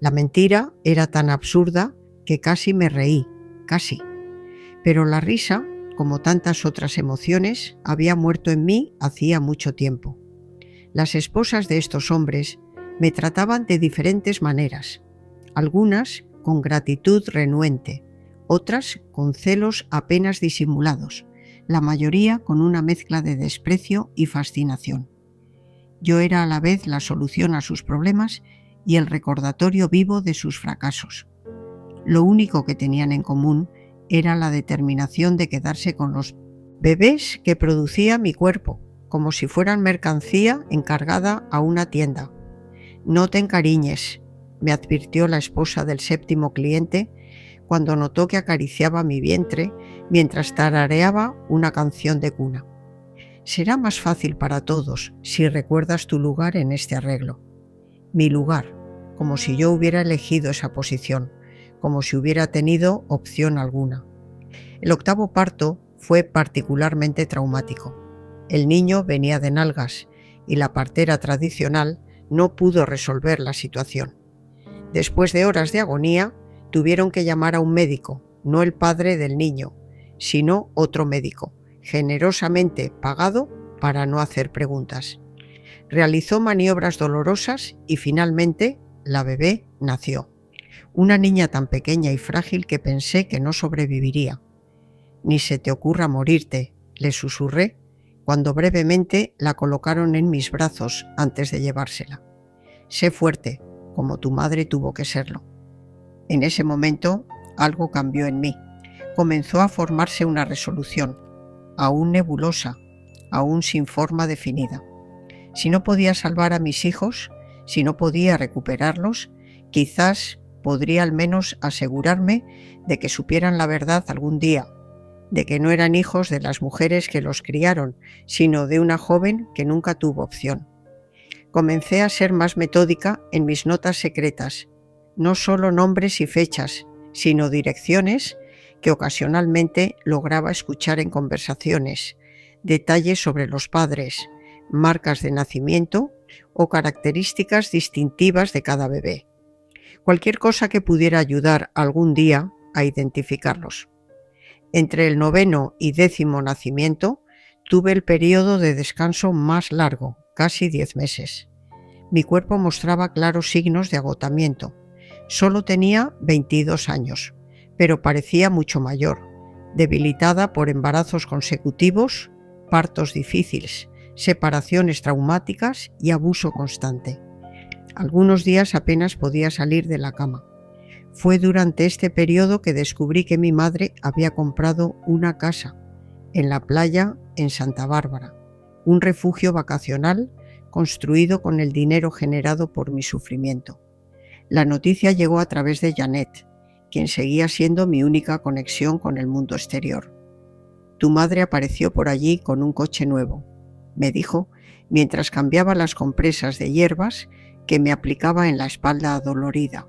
La mentira era tan absurda que casi me reí, casi. Pero la risa, como tantas otras emociones, había muerto en mí hacía mucho tiempo. Las esposas de estos hombres me trataban de diferentes maneras, algunas con gratitud renuente, otras con celos apenas disimulados, la mayoría con una mezcla de desprecio y fascinación. Yo era a la vez la solución a sus problemas y el recordatorio vivo de sus fracasos. Lo único que tenían en común era la determinación de quedarse con los bebés que producía mi cuerpo, como si fueran mercancía encargada a una tienda. No te encariñes, me advirtió la esposa del séptimo cliente cuando notó que acariciaba mi vientre mientras tarareaba una canción de cuna. Será más fácil para todos si recuerdas tu lugar en este arreglo. Mi lugar, como si yo hubiera elegido esa posición, como si hubiera tenido opción alguna. El octavo parto fue particularmente traumático. El niño venía de nalgas y la partera tradicional no pudo resolver la situación. Después de horas de agonía, tuvieron que llamar a un médico, no el padre del niño, sino otro médico, generosamente pagado para no hacer preguntas. Realizó maniobras dolorosas y finalmente la bebé nació. Una niña tan pequeña y frágil que pensé que no sobreviviría. Ni se te ocurra morirte, le susurré cuando brevemente la colocaron en mis brazos antes de llevársela. Sé fuerte, como tu madre tuvo que serlo. En ese momento algo cambió en mí. Comenzó a formarse una resolución, aún nebulosa, aún sin forma definida. Si no podía salvar a mis hijos, si no podía recuperarlos, quizás podría al menos asegurarme de que supieran la verdad algún día, de que no eran hijos de las mujeres que los criaron, sino de una joven que nunca tuvo opción. Comencé a ser más metódica en mis notas secretas, no solo nombres y fechas, sino direcciones que ocasionalmente lograba escuchar en conversaciones, detalles sobre los padres, marcas de nacimiento o características distintivas de cada bebé. Cualquier cosa que pudiera ayudar algún día a identificarlos. Entre el 9º y 10º nacimiento tuve el periodo de descanso más largo, casi 10 meses. Mi cuerpo mostraba claros signos de agotamiento. Solo tenía 22 años, pero parecía mucho mayor, debilitada por embarazos consecutivos, partos difíciles, separaciones traumáticas y abuso constante. Algunos días apenas podía salir de la cama. Fue durante este periodo que descubrí que mi madre había comprado una casa en la playa en Santa Bárbara, un refugio vacacional construido con el dinero generado por mi sufrimiento. La noticia llegó a través de Janet, quien seguía siendo mi única conexión con el mundo exterior. Tu madre apareció por allí con un coche nuevo, me dijo, mientras cambiaba las compresas de hierbas que me aplicaba en la espalda adolorida.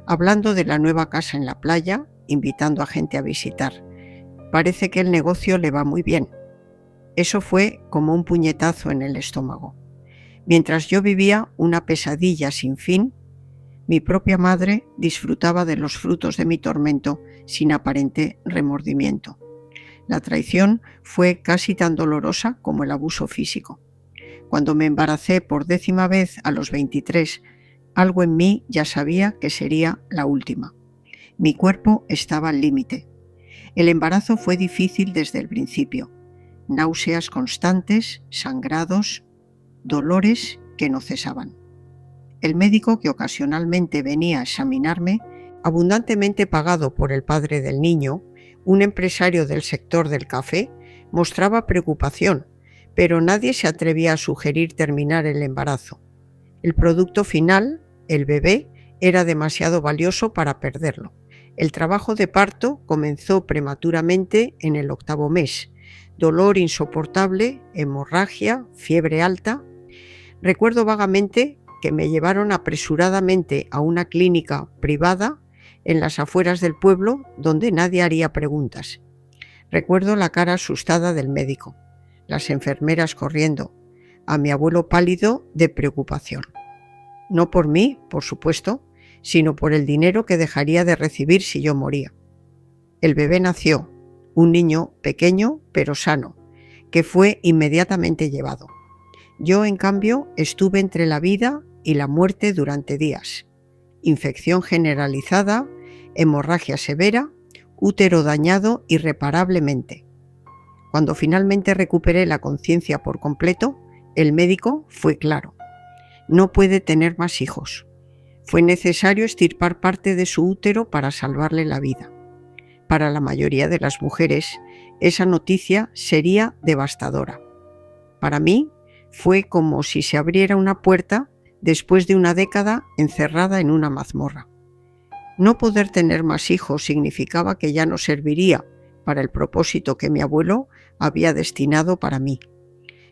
Hablando de la nueva casa en la playa, invitando a gente a visitar. Parece que el negocio le va muy bien. Eso fue como un puñetazo en el estómago. Mientras yo vivía una pesadilla sin fin, mi propia madre disfrutaba de los frutos de mi tormento sin aparente remordimiento. La traición fue casi tan dolorosa como el abuso físico. Cuando me embaracé por 10ª vez a los 23, algo en mí ya sabía que sería la última. Mi cuerpo estaba al límite. El embarazo fue difícil desde el principio. Náuseas constantes, sangrados, dolores que no cesaban. El médico que ocasionalmente venía a examinarme, abundantemente pagado por el padre del niño, un empresario del sector del café, mostraba preocupación, pero nadie se atrevía a sugerir terminar el embarazo. El producto final, el bebé, era demasiado valioso para perderlo. El trabajo de parto comenzó prematuramente en el 8º mes. Dolor insoportable, hemorragia, fiebre alta. Recuerdo vagamente que me llevaron apresuradamente a una clínica privada en las afueras del pueblo donde nadie haría preguntas. Recuerdo la cara asustada del médico, las enfermeras corriendo, a mi abuelo pálido de preocupación. No por mí, por supuesto, sino por el dinero que dejaría de recibir si yo moría. El bebé nació, un niño pequeño pero sano, que fue inmediatamente llevado. Yo, en cambio, estuve entre la vida y la muerte durante días. Infección generalizada, hemorragia severa, útero dañado irreparablemente. Cuando finalmente recuperé la conciencia por completo, el médico fue claro. No puede tener más hijos. Fue necesario extirpar parte de su útero para salvarle la vida. Para la mayoría de las mujeres, esa noticia sería devastadora. Para mí, fue como si se abriera una puerta después de una década encerrada en una mazmorra. No poder tener más hijos significaba que ya no serviría para el propósito que mi abuelo había destinado para mí.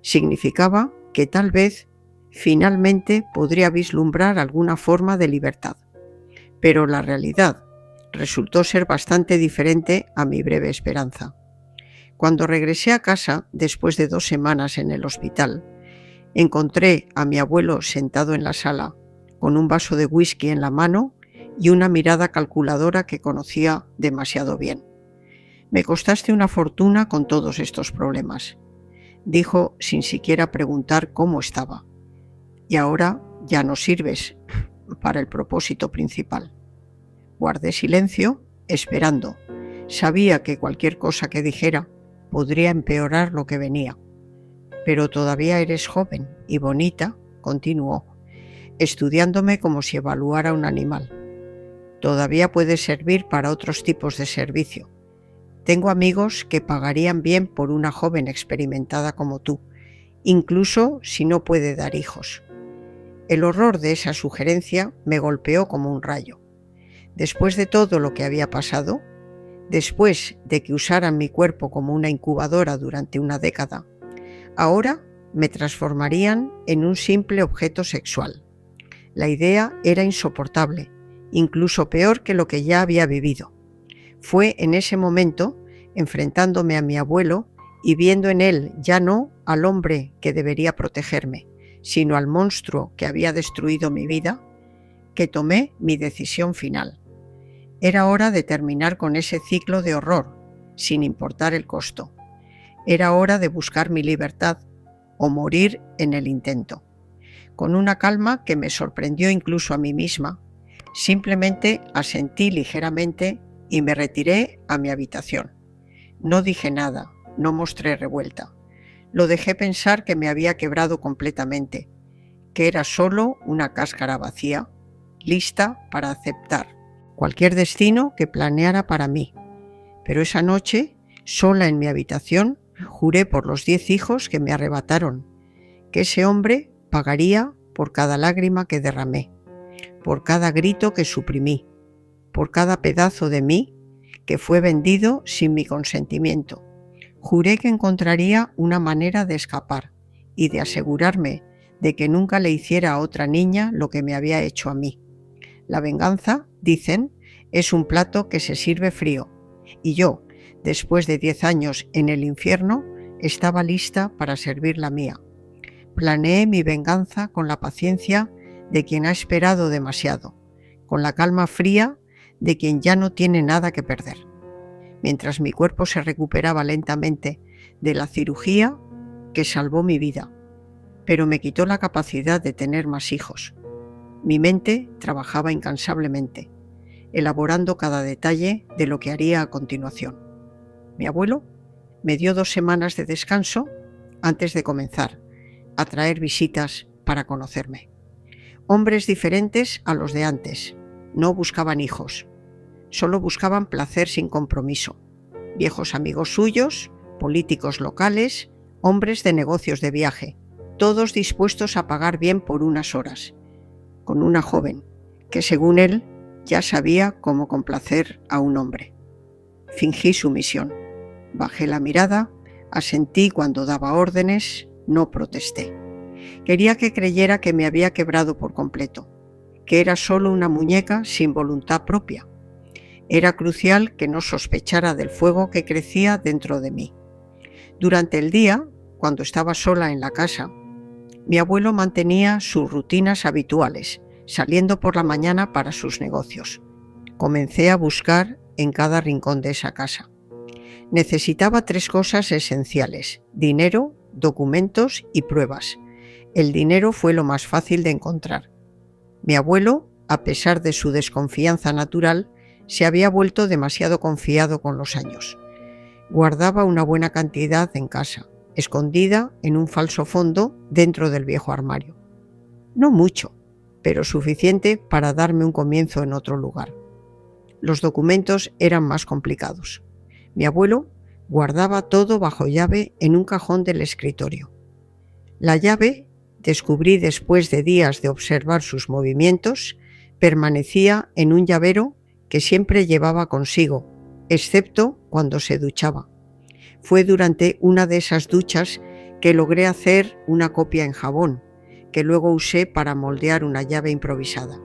Significaba que tal vez finalmente podría vislumbrar alguna forma de libertad. Pero la realidad resultó ser bastante diferente a mi breve esperanza. Cuando regresé a casa, después de 2 semanas en el hospital, encontré a mi abuelo sentado en la sala, con un vaso de whisky en la mano y una mirada calculadora que conocía demasiado bien. «Me costaste una fortuna con todos estos problemas», dijo sin siquiera preguntar cómo estaba. «Y ahora ya no sirves para el propósito principal». Guardé silencio, esperando. Sabía que cualquier cosa que dijera podría empeorar lo que venía. «Pero todavía eres joven y bonita», continuó, estudiándome como si evaluara un animal. «Todavía puedes servir para otros tipos de servicio. Tengo amigos que pagarían bien por una joven experimentada como tú, incluso si no puede dar hijos». El horror de esa sugerencia me golpeó como un rayo. Después de todo lo que había pasado, después de que usaran mi cuerpo como una incubadora durante una década, ahora me transformarían en un simple objeto sexual. La idea era insoportable, incluso peor que lo que ya había vivido. Fue en ese momento, enfrentándome a mi abuelo y viendo en él ya no al hombre que debería protegerme, sino al monstruo que había destruido mi vida, que tomé mi decisión final. Era hora de terminar con ese ciclo de horror, sin importar el costo. Era hora de buscar mi libertad o morir en el intento. Con una calma que me sorprendió incluso a mí misma, simplemente asentí ligeramente y me retiré a mi habitación. No dije nada, no mostré revuelta. Lo dejé pensar que me había quebrado completamente, que era solo una cáscara vacía, lista para aceptar cualquier destino que planeara para mí. Pero esa noche, sola en mi habitación, juré por los 10 hijos que me arrebataron, que ese hombre pagaría por cada lágrima que derramé, por cada grito que suprimí, por cada pedazo de mí que fue vendido sin mi consentimiento. Juré que encontraría una manera de escapar y de asegurarme de que nunca le hiciera a otra niña lo que me había hecho a mí. La venganza, dicen, es un plato que se sirve frío, y yo, después de 10 años en el infierno, estaba lista para servir la mía. Planeé mi venganza con la paciencia de quien ha esperado demasiado, con la calma fría de quien ya no tiene nada que perder. Mientras mi cuerpo se recuperaba lentamente de la cirugía que salvó mi vida, pero me quitó la capacidad de tener más hijos. Mi mente trabajaba incansablemente, elaborando cada detalle de lo que haría a continuación. Mi abuelo me dio 2 semanas de descanso antes de comenzar a traer visitas para conocerme. Hombres diferentes a los de antes. No buscaban hijos, solo buscaban placer sin compromiso. Viejos amigos suyos, políticos locales, hombres de negocios de viaje, todos dispuestos a pagar bien por unas horas, con una joven que, según él, ya sabía cómo complacer a un hombre. Fingí sumisión. Bajé la mirada, asentí cuando daba órdenes, no protesté. Quería que creyera que me había quebrado por completo, que era solo una muñeca sin voluntad propia. Era crucial que no sospechara del fuego que crecía dentro de mí. Durante el día, cuando estaba sola en la casa, mi abuelo mantenía sus rutinas habituales, saliendo por la mañana para sus negocios. Comencé a buscar en cada rincón de esa casa. Necesitaba 3 cosas esenciales: dinero, documentos y pruebas. El dinero fue lo más fácil de encontrar. Mi abuelo, a pesar de su desconfianza natural, se había vuelto demasiado confiado con los años. Guardaba una buena cantidad en casa, escondida en un falso fondo dentro del viejo armario. No mucho, pero suficiente para darme un comienzo en otro lugar. Los documentos eran más complicados. Mi abuelo guardaba todo bajo llave en un cajón del escritorio. La llave, descubrí después de días de observar sus movimientos, permanecía en un llavero que siempre llevaba consigo, excepto cuando se duchaba. Fue durante una de esas duchas que logré hacer una copia en jabón, que luego usé para moldear una llave improvisada.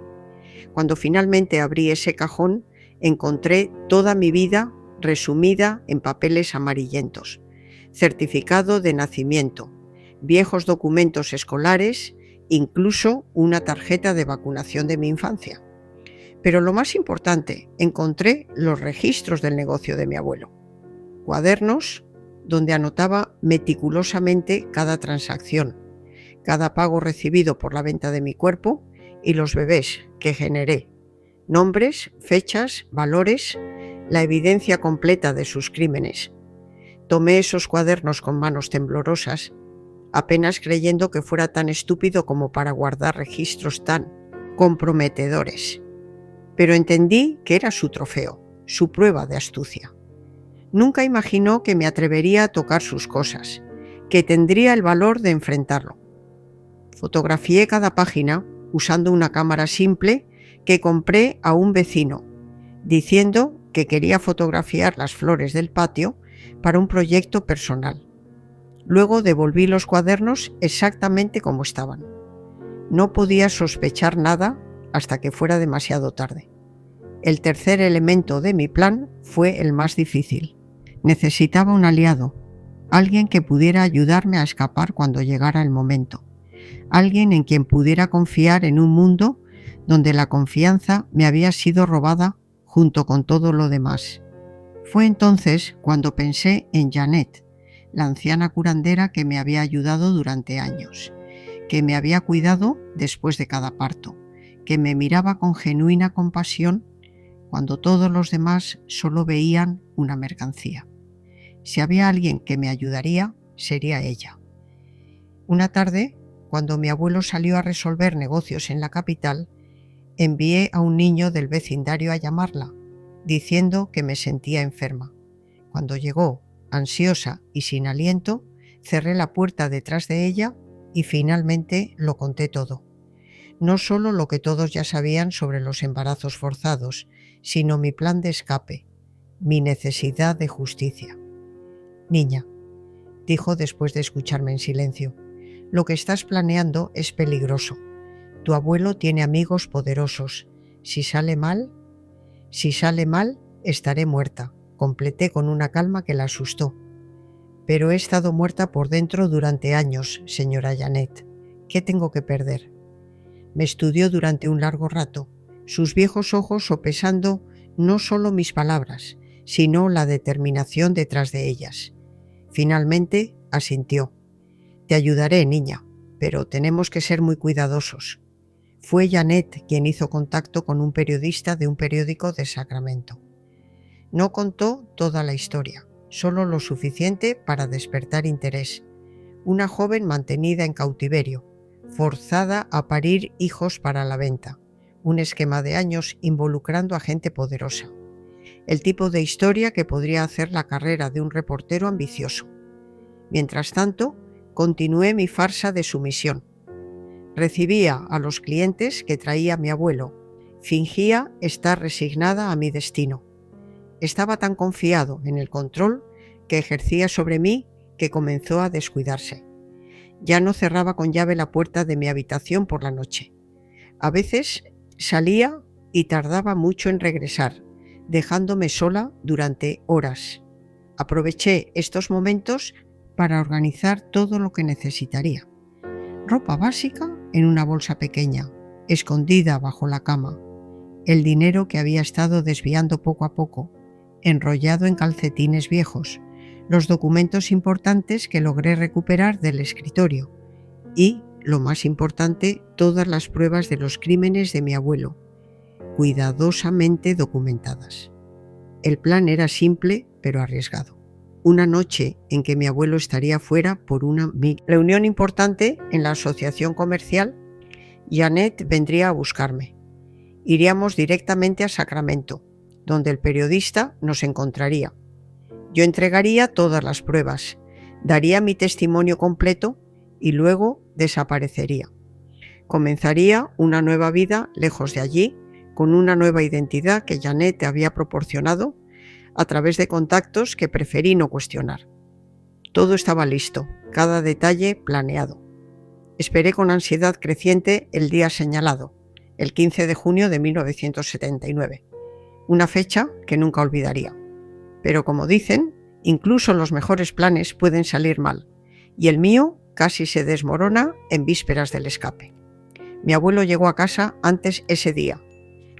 Cuando finalmente abrí ese cajón, encontré toda mi vida resumida en papeles amarillentos: certificado de nacimiento, viejos documentos escolares, incluso una tarjeta de vacunación de mi infancia. Pero lo más importante, encontré los registros del negocio de mi abuelo. Cuadernos donde anotaba meticulosamente cada transacción, cada pago recibido por la venta de mi cuerpo y los bebés que generé, nombres, fechas, valores, la evidencia completa de sus crímenes. Tomé esos cuadernos con manos temblorosas, apenas creyendo que fuera tan estúpido como para guardar registros tan comprometedores. Pero entendí que era su trofeo, su prueba de astucia. Nunca imaginó que me atrevería a tocar sus cosas, que tendría el valor de enfrentarlo. Fotografié cada página usando una cámara simple que compré a un vecino, diciendo que quería fotografiar las flores del patio para un proyecto personal. Luego devolví los cuadernos exactamente como estaban. No podía sospechar nada hasta que fuera demasiado tarde. El tercer elemento de mi plan fue el más difícil. Necesitaba un aliado, alguien que pudiera ayudarme a escapar cuando llegara el momento, alguien en quien pudiera confiar en un mundo donde la confianza me había sido robada junto con todo lo demás. Fue entonces cuando pensé en Janet, la anciana curandera que me había ayudado durante años, que me había cuidado después de cada parto, que me miraba con genuina compasión cuando todos los demás solo veían una mercancía. Si había alguien que me ayudaría, sería ella. Una tarde, cuando mi abuelo salió a resolver negocios en la capital, envié a un niño del vecindario a llamarla, diciendo que me sentía enferma. Cuando llegó, ansiosa y sin aliento, cerré la puerta detrás de ella y finalmente lo conté todo. No solo lo que todos ya sabían sobre los embarazos forzados, sino mi plan de escape, mi necesidad de justicia. Niña, dijo después de escucharme en silencio, lo que estás planeando es peligroso. Tu abuelo tiene amigos poderosos. Si sale mal, estaré muerta, completé con una calma que la asustó. Pero he estado muerta por dentro durante años, señora Janet. ¿Qué tengo que perder? Me estudió durante un largo rato, sus viejos ojos sopesando no solo mis palabras, sino la determinación detrás de ellas. Finalmente asintió. Te ayudaré, niña, pero tenemos que ser muy cuidadosos. Fue Janet quien hizo contacto con un periodista de un periódico de Sacramento. No contó toda la historia, solo lo suficiente para despertar interés. Una joven mantenida en cautiverio, forzada a parir hijos para la venta. Un esquema de años involucrando a gente poderosa. El tipo de historia que podría hacer la carrera de un reportero ambicioso. Mientras tanto, continué mi farsa de sumisión. Recibía a los clientes que traía mi abuelo. Fingía estar resignada a mi destino. Estaba tan confiado en el control que ejercía sobre mí que comenzó a descuidarse. Ya no cerraba con llave la puerta de mi habitación por la noche. A veces salía y tardaba mucho en regresar, dejándome sola durante horas. Aproveché estos momentos para organizar todo lo que necesitaría. Ropa básica en una bolsa pequeña, escondida bajo la cama. El dinero que había estado desviando poco a poco, enrollado en calcetines viejos, los documentos importantes que logré recuperar del escritorio y, lo más importante, todas las pruebas de los crímenes de mi abuelo, cuidadosamente documentadas. El plan era simple pero arriesgado. Una noche en que mi abuelo estaría fuera por una reunión importante en la asociación comercial, Janet vendría a buscarme. Iríamos directamente a Sacramento, donde el periodista nos encontraría. Yo entregaría todas las pruebas, daría mi testimonio completo y luego desaparecería. Comenzaría una nueva vida lejos de allí, con una nueva identidad que Janet había proporcionado a través de contactos que preferí no cuestionar. Todo estaba listo, cada detalle planeado. Esperé con ansiedad creciente el día señalado, el 15 de junio de 1979, una fecha que nunca olvidaría. Pero como dicen, incluso los mejores planes pueden salir mal, y el mío casi se desmorona en vísperas del escape. Mi abuelo llegó a casa antes ese día,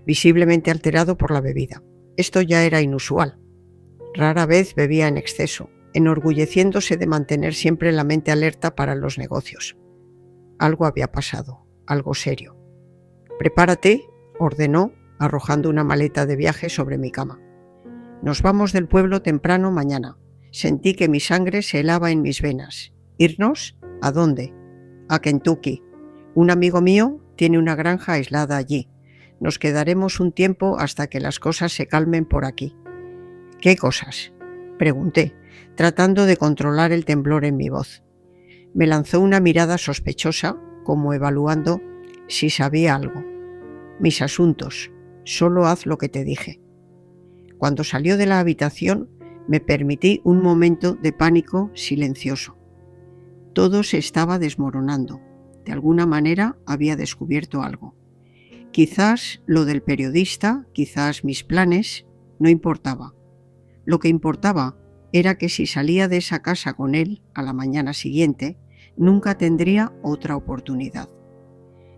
visiblemente alterado por la bebida. Esto ya era inusual. Rara vez bebía en exceso, enorgulleciéndose de mantener siempre la mente alerta para los negocios. Algo había pasado, algo serio. «Prepárate», ordenó, arrojando una maleta de viaje sobre mi cama. «Nos vamos del pueblo temprano mañana». Sentí que mi sangre se helaba en mis venas. ¿Irnos? ¿A dónde? A Kentucky. Un amigo mío tiene una granja aislada allí. Nos quedaremos un tiempo hasta que las cosas se calmen por aquí. ¿Qué cosas?, pregunté, tratando de controlar el temblor en mi voz. Me lanzó una mirada sospechosa, como evaluando si sabía algo. Mis asuntos, solo haz lo que te dije. Cuando salió de la habitación, me permití un momento de pánico silencioso. Todo se estaba desmoronando. De alguna manera había descubierto algo. Quizás lo del periodista, quizás mis planes, no importaba. Lo que importaba era que si salía de esa casa con él a la mañana siguiente, nunca tendría otra oportunidad.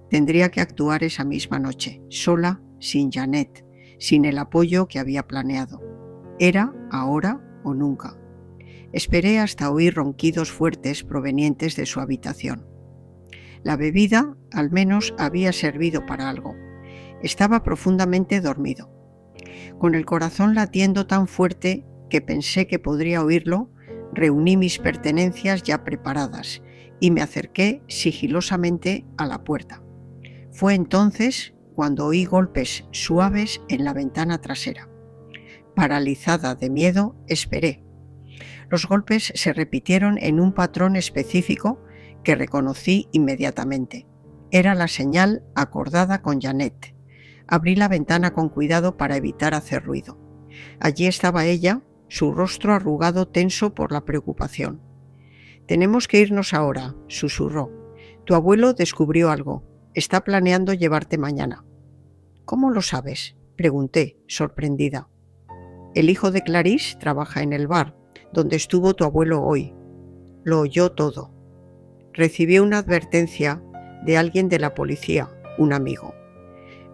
Tendría que actuar esa misma noche, sola, sin Janet, sin el apoyo que había planeado. Era ahora o nunca. Esperé hasta oír ronquidos fuertes provenientes de su habitación. La bebida, al menos, había servido para algo. Estaba profundamente dormido. Con el corazón latiendo tan fuerte que pensé que podría oírlo, reuní mis pertenencias ya preparadas y me acerqué sigilosamente a la puerta. Fue entonces cuando oí golpes suaves en la ventana trasera. Paralizada de miedo, esperé. Los golpes se repitieron en un patrón específico que reconocí inmediatamente. Era la señal acordada con Janet. Abrí la ventana con cuidado para evitar hacer ruido. Allí estaba ella, su rostro arrugado tenso por la preocupación. «Tenemos que irnos ahora», susurró. «Tu abuelo descubrió algo. Está planeando llevarte mañana». «¿Cómo lo sabes?», pregunté, sorprendida. «El hijo de Clarice trabaja en el bar, donde estuvo tu abuelo hoy. lo oyó todo. Recibí una advertencia de alguien de la policía, un amigo.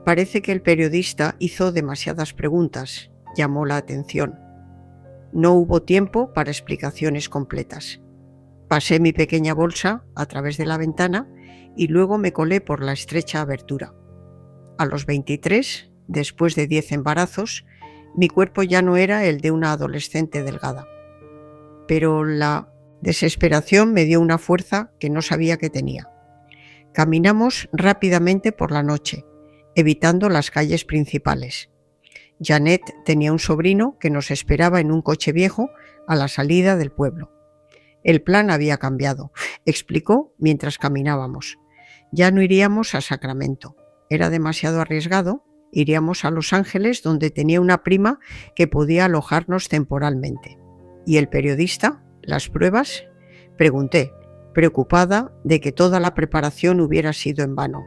Parece que el periodista hizo demasiadas preguntas, llamó la atención. No hubo tiempo para explicaciones completas. Pasé mi pequeña bolsa a través de la ventana y luego me colé por la estrecha abertura. A los 23, después de 10 embarazos, mi cuerpo ya no era el de una adolescente delgada. Pero la desesperación me dio una fuerza que no sabía que tenía. Caminamos rápidamente por la noche, evitando las calles principales. Janet tenía un sobrino que nos esperaba en un coche viejo a la salida del pueblo. El plan había cambiado, explicó mientras caminábamos. Ya no iríamos a Sacramento. Era demasiado arriesgado. Iríamos a Los Ángeles, donde tenía una prima que podía alojarnos temporalmente. ¿Y el periodista? ¿Las pruebas? Pregunté, preocupada de que toda la preparación hubiera sido en vano.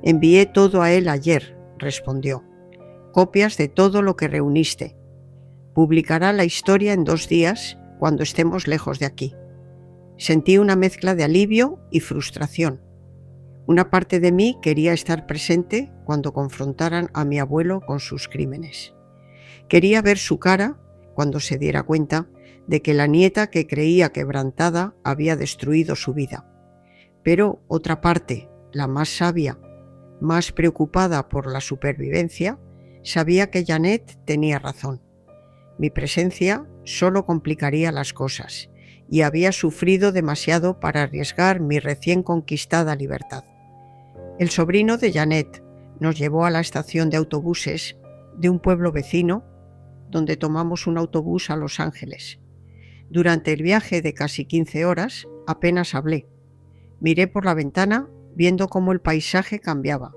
Envié todo a él ayer, respondió. Copias de todo lo que reuniste. Publicará la historia en 2 días, cuando estemos lejos de aquí. Sentí una mezcla de alivio y frustración. Una parte de mí quería estar presente cuando confrontaran a mi abuelo con sus crímenes. Quería ver su cara cuando se diera cuenta de que la nieta que creía quebrantada había destruido su vida. Pero otra parte, la más sabia, más preocupada por la supervivencia, sabía que Janet tenía razón. Mi presencia solo complicaría las cosas y había sufrido demasiado para arriesgar mi recién conquistada libertad. El sobrino de Janet nos llevó a la estación de autobuses de un pueblo vecino, donde tomamos un autobús a Los Ángeles. Durante el viaje de casi 15 horas apenas hablé. Miré por la ventana viendo cómo el paisaje cambiaba.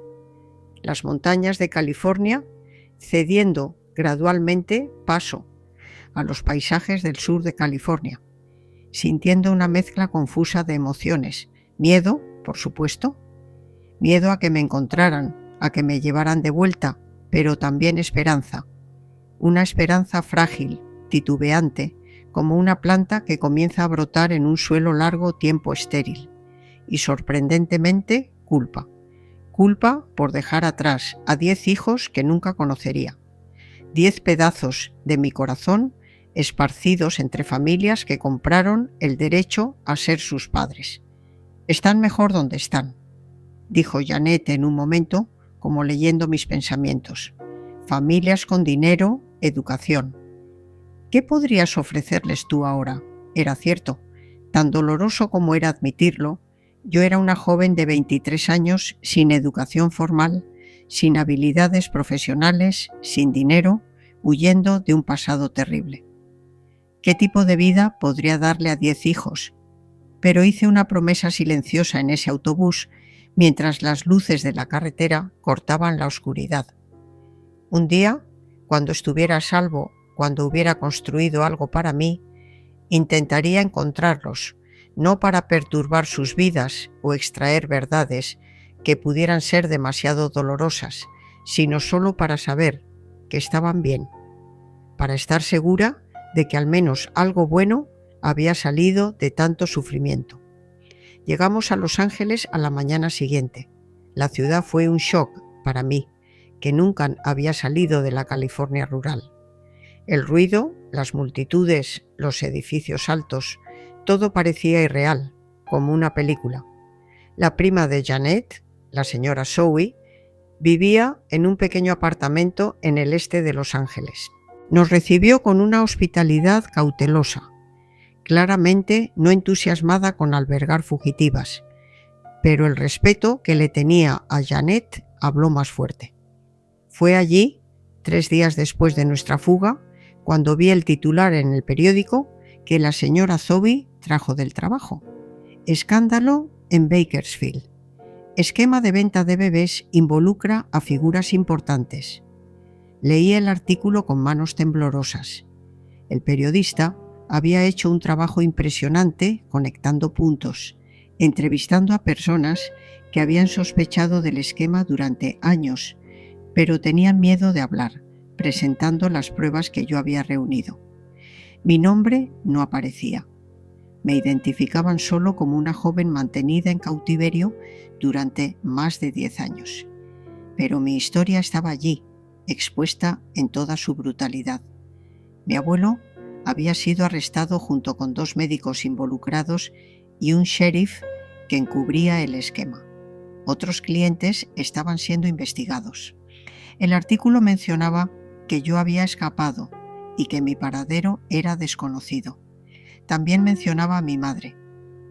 Las montañas de California cediendo gradualmente paso a los paisajes del sur de California, sintiendo una mezcla confusa de emociones. Miedo, por supuesto. Miedo a que me encontraran, a que me llevaran de vuelta, pero también esperanza. Una esperanza frágil, titubeante, como una planta que comienza a brotar en un suelo largo tiempo estéril. Y sorprendentemente, culpa. Culpa por dejar atrás a 10 hijos que nunca conocería. 10 pedazos de mi corazón esparcidos entre familias que compraron el derecho a ser sus padres. Están mejor donde están, dijo Janet en un momento, como leyendo mis pensamientos. Familias con dinero, educación. ¿Qué podrías ofrecerles tú ahora? Era cierto, tan doloroso como era admitirlo, yo era una joven de 23 años sin educación formal, sin habilidades profesionales, sin dinero, huyendo de un pasado terrible. ¿Qué tipo de vida podría darle a 10 hijos? Pero hice una promesa silenciosa en ese autobús mientras las luces de la carretera cortaban la oscuridad. Un día, cuando estuviera a salvo, cuando hubiera construido algo para mí, intentaría encontrarlos, no para perturbar sus vidas o extraer verdades que pudieran ser demasiado dolorosas, sino solo para saber que estaban bien, para estar segura de que al menos algo bueno había salido de tanto sufrimiento. Llegamos a Los Ángeles a la mañana siguiente. La ciudad fue un shock para mí, que nunca había salido de la California rural. El ruido, las multitudes, los edificios altos, todo parecía irreal, como una película. La prima de Janet, la señora Zoe, vivía en un pequeño apartamento en el este de Los Ángeles. Nos recibió con una hospitalidad cautelosa, claramente no entusiasmada con albergar fugitivas, pero el respeto que le tenía a Janet habló más fuerte. Fue allí, 3 días después de nuestra fuga, cuando vi el titular en el periódico que la señora Zoe trajo del trabajo. Escándalo en Bakersfield. Esquema de venta de bebés involucra a figuras importantes. Leí el artículo con manos temblorosas. El periodista había hecho un trabajo impresionante conectando puntos, entrevistando a personas que habían sospechado del esquema durante años, pero tenían miedo de hablar, presentando las pruebas que yo había reunido. Mi nombre no aparecía. me identificaban solo como una joven mantenida en cautiverio durante más de 10 años. Pero mi historia estaba allí, expuesta en toda su brutalidad. Mi abuelo había sido arrestado junto con 2 médicos involucrados y un sheriff que encubría el esquema. Otros clientes estaban siendo investigados. El artículo mencionaba que yo había escapado y que mi paradero era desconocido. También mencionaba a mi madre.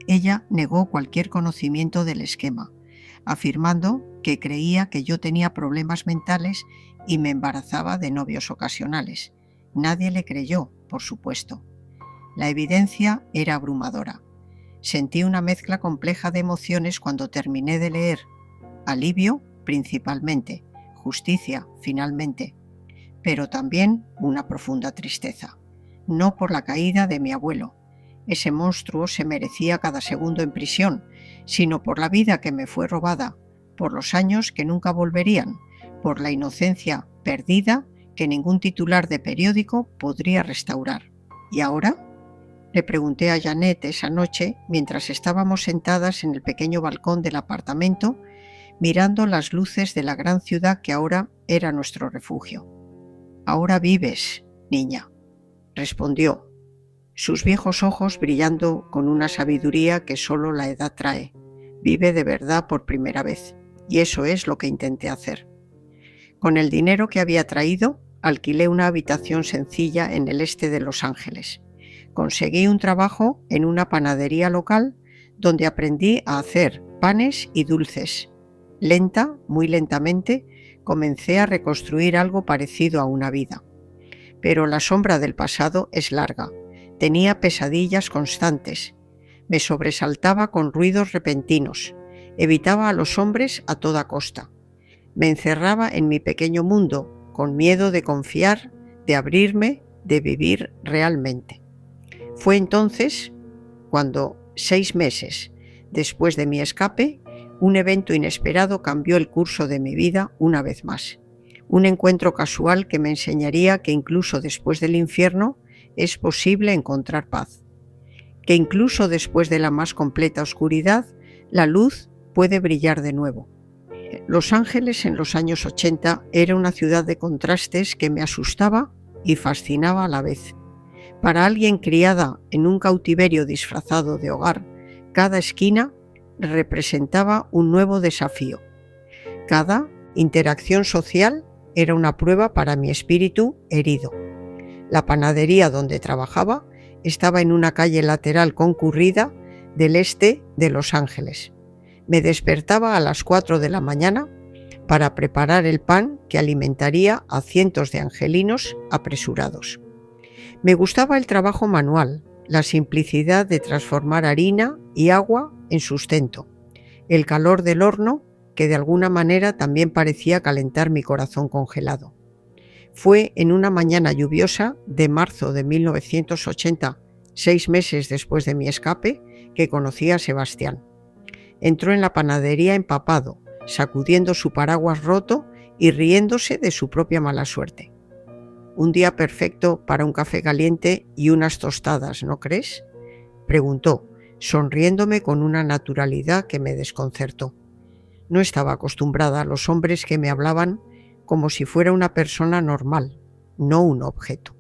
Ella negó cualquier conocimiento del esquema, afirmando que creía que yo tenía problemas mentales y me embarazaba de novios ocasionales. Nadie le creyó, por supuesto. La evidencia era abrumadora. Sentí una mezcla compleja de emociones cuando terminé de leer. Alivio, principalmente. Justicia, finalmente. Pero también una profunda tristeza. No por la caída de mi abuelo. Ese monstruo se merecía cada segundo en prisión, sino por la vida que me fue robada, por los años que nunca volverían, por la inocencia perdida que ningún titular de periódico podría restaurar. ¿Y ahora?, le pregunté a Janet esa noche mientras estábamos sentadas en el pequeño balcón del apartamento, mirando las luces de la gran ciudad que ahora era nuestro refugio. «Ahora vives, niña», respondió, sus viejos ojos brillando con una sabiduría que solo la edad trae. Vive de verdad por primera vez, y eso es lo que intenté hacer. Con el dinero que había traído, alquilé una habitación sencilla en el este de Los Ángeles. Conseguí un trabajo en una panadería local donde aprendí a hacer panes y dulces. Muy lentamente, comencé a reconstruir algo parecido a una vida. Pero la sombra del pasado es larga. Tenía pesadillas constantes. Me sobresaltaba con ruidos repentinos. Evitaba a los hombres a toda costa. Me encerraba en mi pequeño mundo, con miedo de confiar, de abrirme, de vivir realmente. Fue entonces cuando, 6 meses después de mi escape, un evento inesperado cambió el curso de mi vida una vez más. Un encuentro casual que me enseñaría que incluso después del infierno es posible encontrar paz. Que incluso después de la más completa oscuridad, la luz puede brillar de nuevo. Los Ángeles en los años 80 era una ciudad de contrastes que me asustaba y fascinaba a la vez. Para alguien criada en un cautiverio disfrazado de hogar, cada esquina representaba un nuevo desafío. Cada interacción social era una prueba para mi espíritu herido. La panadería donde trabajaba estaba en una calle lateral concurrida del este de Los Ángeles. Me despertaba a las 4 de la mañana para preparar el pan que alimentaría a cientos de angelinos apresurados. Me gustaba el trabajo manual, la simplicidad de transformar harina y agua en sustento, el calor del horno que de alguna manera también parecía calentar mi corazón congelado. Fue en una mañana lluviosa de marzo de 1980, 6 meses después de mi escape, que conocí a Sebastián. Entró en la panadería empapado, sacudiendo su paraguas roto y riéndose de su propia mala suerte. Un día perfecto para un café caliente y unas tostadas, ¿no crees?, preguntó, sonriéndome con una naturalidad que me desconcertó. No estaba acostumbrada a los hombres que me hablaban como si fuera una persona normal, no un objeto.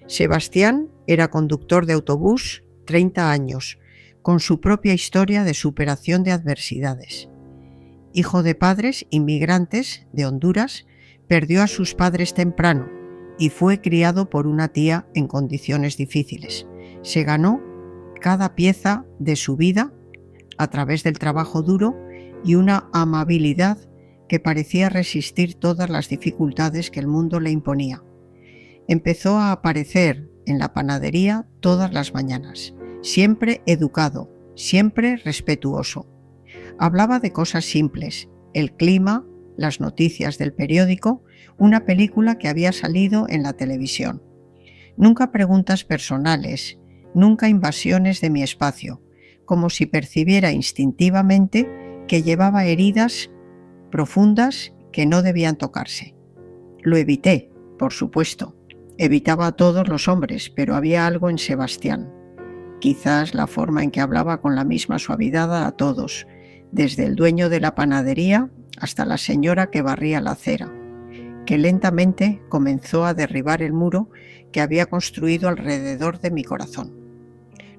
Sebastián era conductor de autobús, 30 años, con su propia historia de superación de adversidades. Hijo de padres inmigrantes de Honduras, perdió a sus padres temprano y fue criado por una tía en condiciones difíciles. Se ganó cada pieza de su vida a través del trabajo duro y una amabilidad que parecía resistir todas las dificultades que el mundo le imponía. Empezó a aparecer en la panadería todas las mañanas, siempre educado, siempre respetuoso. Hablaba de cosas simples, el clima, las noticias del periódico, una película que había salido en la televisión. Nunca preguntas personales, nunca invasiones de mi espacio, como si percibiera instintivamente que llevaba heridas profundas que no debían tocarse. Lo evité, por supuesto. Evitaba a todos los hombres, pero había algo en Sebastián. Quizás la forma en que hablaba con la misma suavidad a todos, desde el dueño de la panadería hasta la señora que barría la acera, que lentamente comenzó a derribar el muro que había construido alrededor de mi corazón.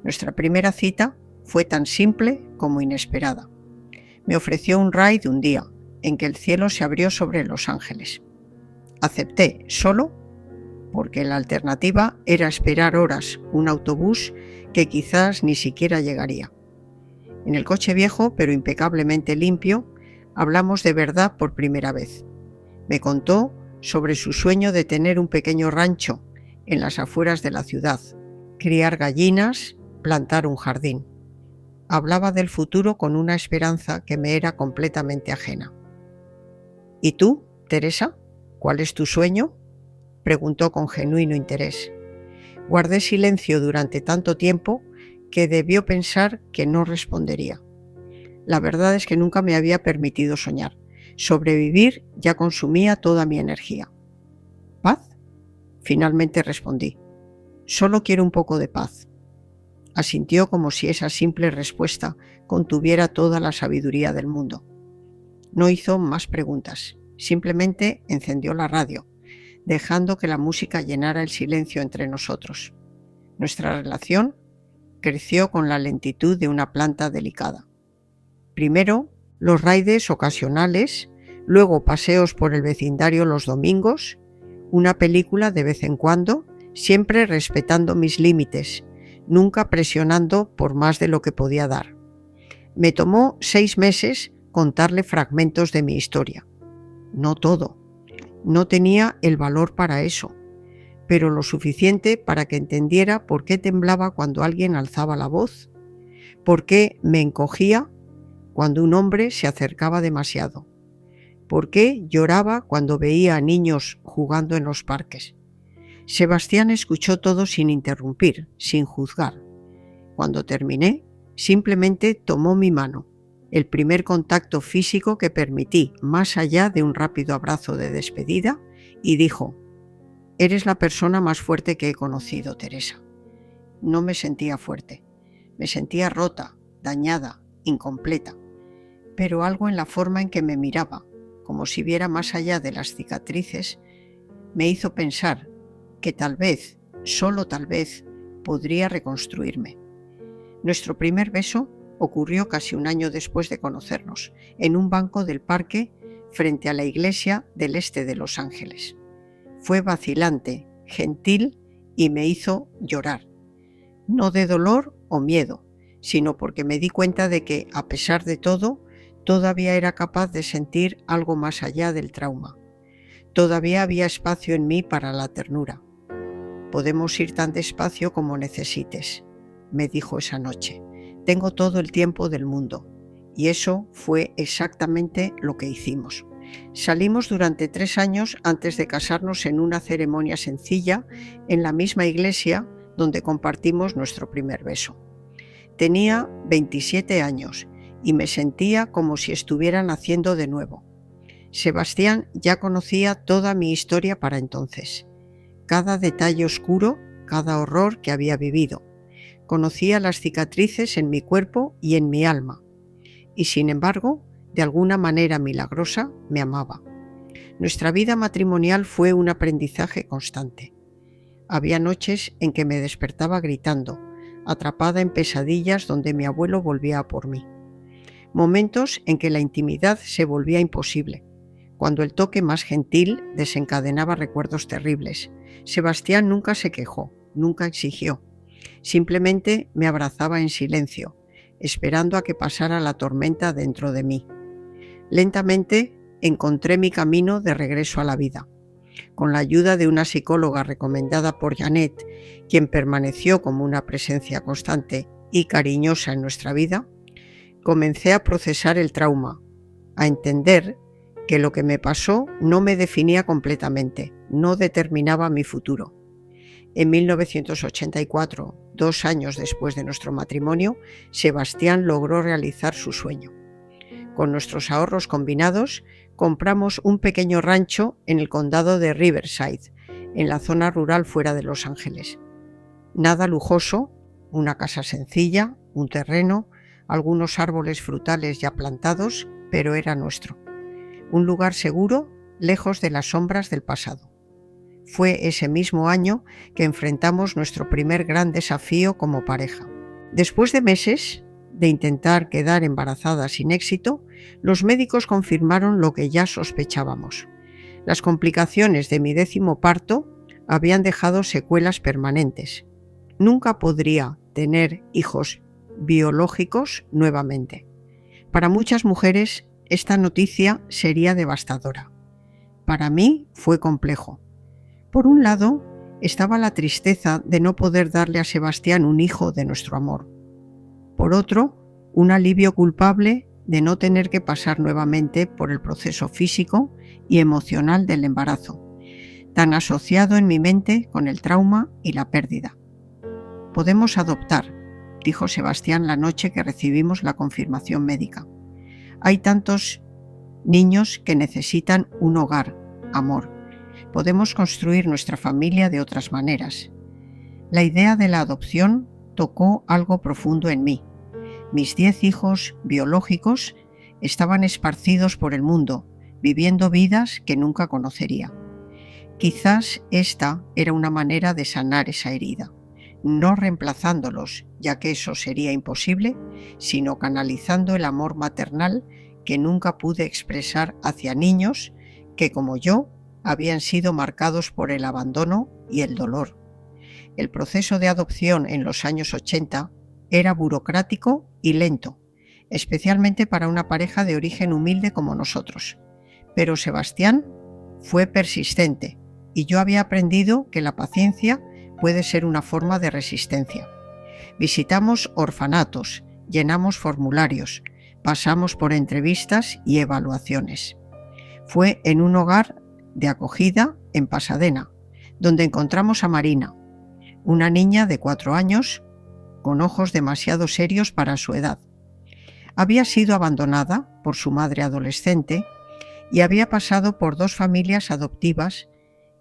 Nuestra primera cita fue tan simple como inesperada. Me ofreció un ride un día en que el cielo se abrió sobre Los Ángeles. Acepté solo porque la alternativa era esperar horas un autobús que quizás ni siquiera llegaría. En el coche viejo, pero impecablemente limpio, hablamos de verdad por primera vez. Me contó sobre su sueño de tener un pequeño rancho en las afueras de la ciudad, criar gallinas, plantar un jardín. Hablaba del futuro con una esperanza que me era completamente ajena. ¿Y tú, Teresa? ¿Cuál es tu sueño?, preguntó con genuino interés. Guardé silencio durante tanto tiempo que debió pensar que no respondería. La verdad es que nunca me había permitido soñar. Sobrevivir ya consumía toda mi energía. ¿Paz? Finalmente respondí. Solo quiero un poco de paz. Asintió como si esa simple respuesta contuviera toda la sabiduría del mundo. No hizo más preguntas. Simplemente encendió la radio, dejando que la música llenara el silencio entre nosotros. Nuestra relación creció con la lentitud de una planta delicada. Primero, los raides ocasionales, luego paseos por el vecindario los domingos, una película de vez en cuando, siempre respetando mis límites, nunca presionando por más de lo que podía dar. Me tomó 6 meses contarle fragmentos de mi historia. No todo. No tenía el valor para eso, pero lo suficiente para que entendiera por qué temblaba cuando alguien alzaba la voz, por qué me encogía cuando un hombre se acercaba demasiado, por qué lloraba cuando veía a niños jugando en los parques. Sebastián escuchó todo sin interrumpir, sin juzgar. Cuando terminé, simplemente tomó mi mano, el primer contacto físico que permití más allá de un rápido abrazo de despedida, y dijo: «Eres la persona más fuerte que he conocido, Teresa». No me sentía fuerte, me sentía rota, dañada, incompleta, pero algo en la forma en que me miraba, como si viera más allá de las cicatrices, me hizo pensar que tal vez, solo tal vez, podría reconstruirme. Nuestro primer beso ocurrió casi un año después de conocernos, en un banco del parque frente a la iglesia del este de Los Ángeles. Fue vacilante, gentil y me hizo llorar. No de dolor o miedo, sino porque me di cuenta de que, a pesar de todo, todavía era capaz de sentir algo más allá del trauma. Todavía había espacio en mí para la ternura. «Podemos ir tan despacio como necesites», me dijo esa noche. «Tengo todo el tiempo del mundo». Y eso fue exactamente lo que hicimos. Salimos durante 3 años antes de casarnos en una ceremonia sencilla en la misma iglesia donde compartimos nuestro primer beso. Tenía 27 años y me sentía como si estuviera naciendo de nuevo. Sebastián ya conocía toda mi historia para entonces. Cada detalle oscuro, cada horror que había vivido. Conocía las cicatrices en mi cuerpo y en mi alma. Y sin embargo, de alguna manera milagrosa, me amaba. Nuestra vida matrimonial fue un aprendizaje constante. Había noches en que me despertaba gritando, atrapada en pesadillas donde mi abuelo volvía a por mí. Momentos en que la intimidad se volvía imposible, cuando el toque más gentil desencadenaba recuerdos terribles. Sebastián nunca se quejó, nunca exigió. Simplemente me abrazaba en silencio, esperando a que pasara la tormenta dentro de mí. Lentamente encontré mi camino de regreso a la vida. Con la ayuda de una psicóloga recomendada por Janet, quien permaneció como una presencia constante y cariñosa en nuestra vida, comencé a procesar el trauma, a entender que lo que me pasó no me definía completamente, no determinaba mi futuro. En 1984, 2 años después de nuestro matrimonio, Sebastián logró realizar su sueño. Con nuestros ahorros combinados, compramos un pequeño rancho en el condado de Riverside, en la zona rural fuera de Los Ángeles. Nada lujoso, una casa sencilla, un terreno, algunos árboles frutales ya plantados, pero era nuestro. Un lugar seguro, lejos de las sombras del pasado. Fue ese mismo año que enfrentamos nuestro primer gran desafío como pareja. Después de meses de intentar quedar embarazada sin éxito, los médicos confirmaron lo que ya sospechábamos. Las complicaciones de mi 10º parto habían dejado secuelas permanentes. Nunca podría tener hijos biológicos nuevamente. Para muchas mujeres, esta noticia sería devastadora. Para mí fue complejo. Por un lado, estaba la tristeza de no poder darle a Sebastián un hijo de nuestro amor. Por otro, un alivio culpable de no tener que pasar nuevamente por el proceso físico y emocional del embarazo, tan asociado en mi mente con el trauma y la pérdida. «Podemos adoptar», dijo Sebastián la noche que recibimos la confirmación médica. «Hay tantos niños que necesitan un hogar, amor. Podemos construir nuestra familia de otras maneras». La idea de la adopción tocó algo profundo en mí. Mis 10 hijos biológicos estaban esparcidos por el mundo, viviendo vidas que nunca conocería. Quizás esta era una manera de sanar esa herida, no reemplazándolos, ya que eso sería imposible, sino canalizando el amor maternal que nunca pude expresar hacia niños que, como yo, habían sido marcados por el abandono y el dolor. El proceso de adopción en los años 80 era burocrático y lento, especialmente para una pareja de origen humilde como nosotros. Pero Sebastián fue persistente y yo había aprendido que la paciencia puede ser una forma de resistencia. Visitamos orfanatos, llenamos formularios, pasamos por entrevistas y evaluaciones. Fue en un hogar de acogida en Pasadena, donde encontramos a Marina, una niña de 4 años con ojos demasiado serios para su edad. Había sido abandonada por su madre adolescente y había pasado por 2 familias adoptivas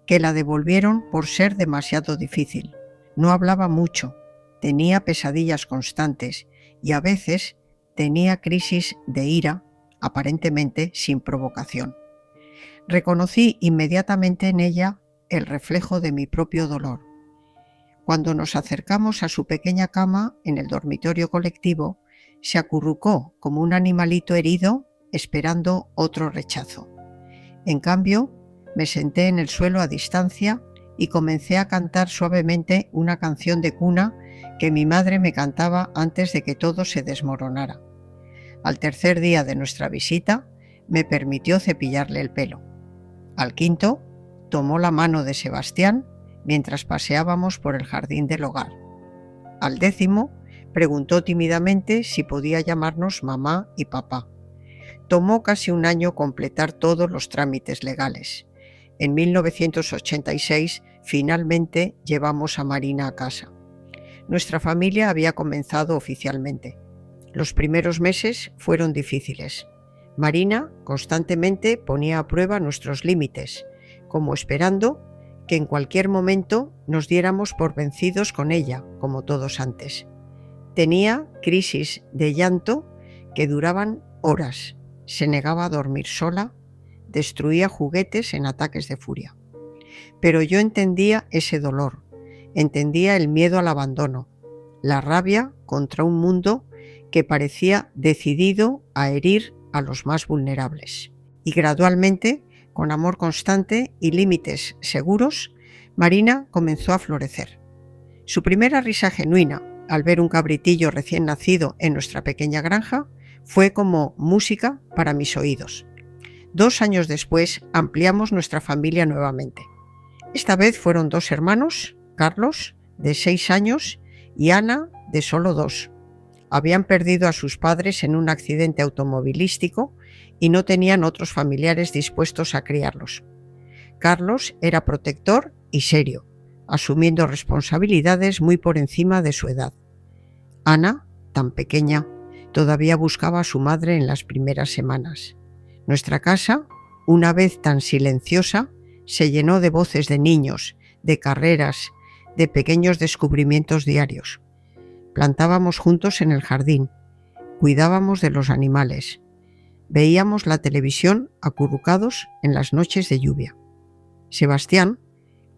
que la devolvieron por ser demasiado difícil. No hablaba mucho, tenía pesadillas constantes y a veces tenía crisis de ira, aparentemente sin provocación. Reconocí inmediatamente en ella el reflejo de mi propio dolor. Cuando nos acercamos a su pequeña cama en el dormitorio colectivo, se acurrucó como un animalito herido esperando otro rechazo. En cambio, me senté en el suelo a distancia y comencé a cantar suavemente una canción de cuna que mi madre me cantaba antes de que todo se desmoronara. Al tercer día de nuestra visita, me permitió cepillarle el pelo. Al quinto, tomó la mano de Sebastián mientras paseábamos por el jardín del hogar. Al 10º, preguntó tímidamente si podía llamarnos mamá y papá. Tomó casi un año completar todos los trámites legales. En 1986, finalmente llevamos a Marina a casa. Nuestra familia había comenzado oficialmente. Los primeros meses fueron difíciles. Marina constantemente ponía a prueba nuestros límites, como esperando que en cualquier momento nos diéramos por vencidos con ella, como todos antes. Tenía crisis de llanto que duraban horas, se negaba a dormir sola, destruía juguetes en ataques de furia. Pero yo entendía ese dolor, entendía el miedo al abandono, la rabia contra un mundo que parecía decidido a herir a los más vulnerables. Y gradualmente, con amor constante y límites seguros, Marina comenzó a florecer. Su primera risa genuina al ver un cabritillo recién nacido en nuestra pequeña granja fue como música para mis oídos. 2 años después ampliamos nuestra familia nuevamente. Esta vez fueron 2 hermanos, Carlos, de 6 años, y Ana, de solo 2. Habían perdido a sus padres en un accidente automovilístico y no tenían otros familiares dispuestos a criarlos. Carlos era protector y serio, asumiendo responsabilidades muy por encima de su edad. Ana, tan pequeña, todavía buscaba a su madre en las primeras semanas. Nuestra casa, una vez tan silenciosa, se llenó de voces de niños, de carreras, de pequeños descubrimientos diarios. Plantábamos juntos en el jardín, cuidábamos de los animales, veíamos la televisión acurrucados en las noches de lluvia. Sebastián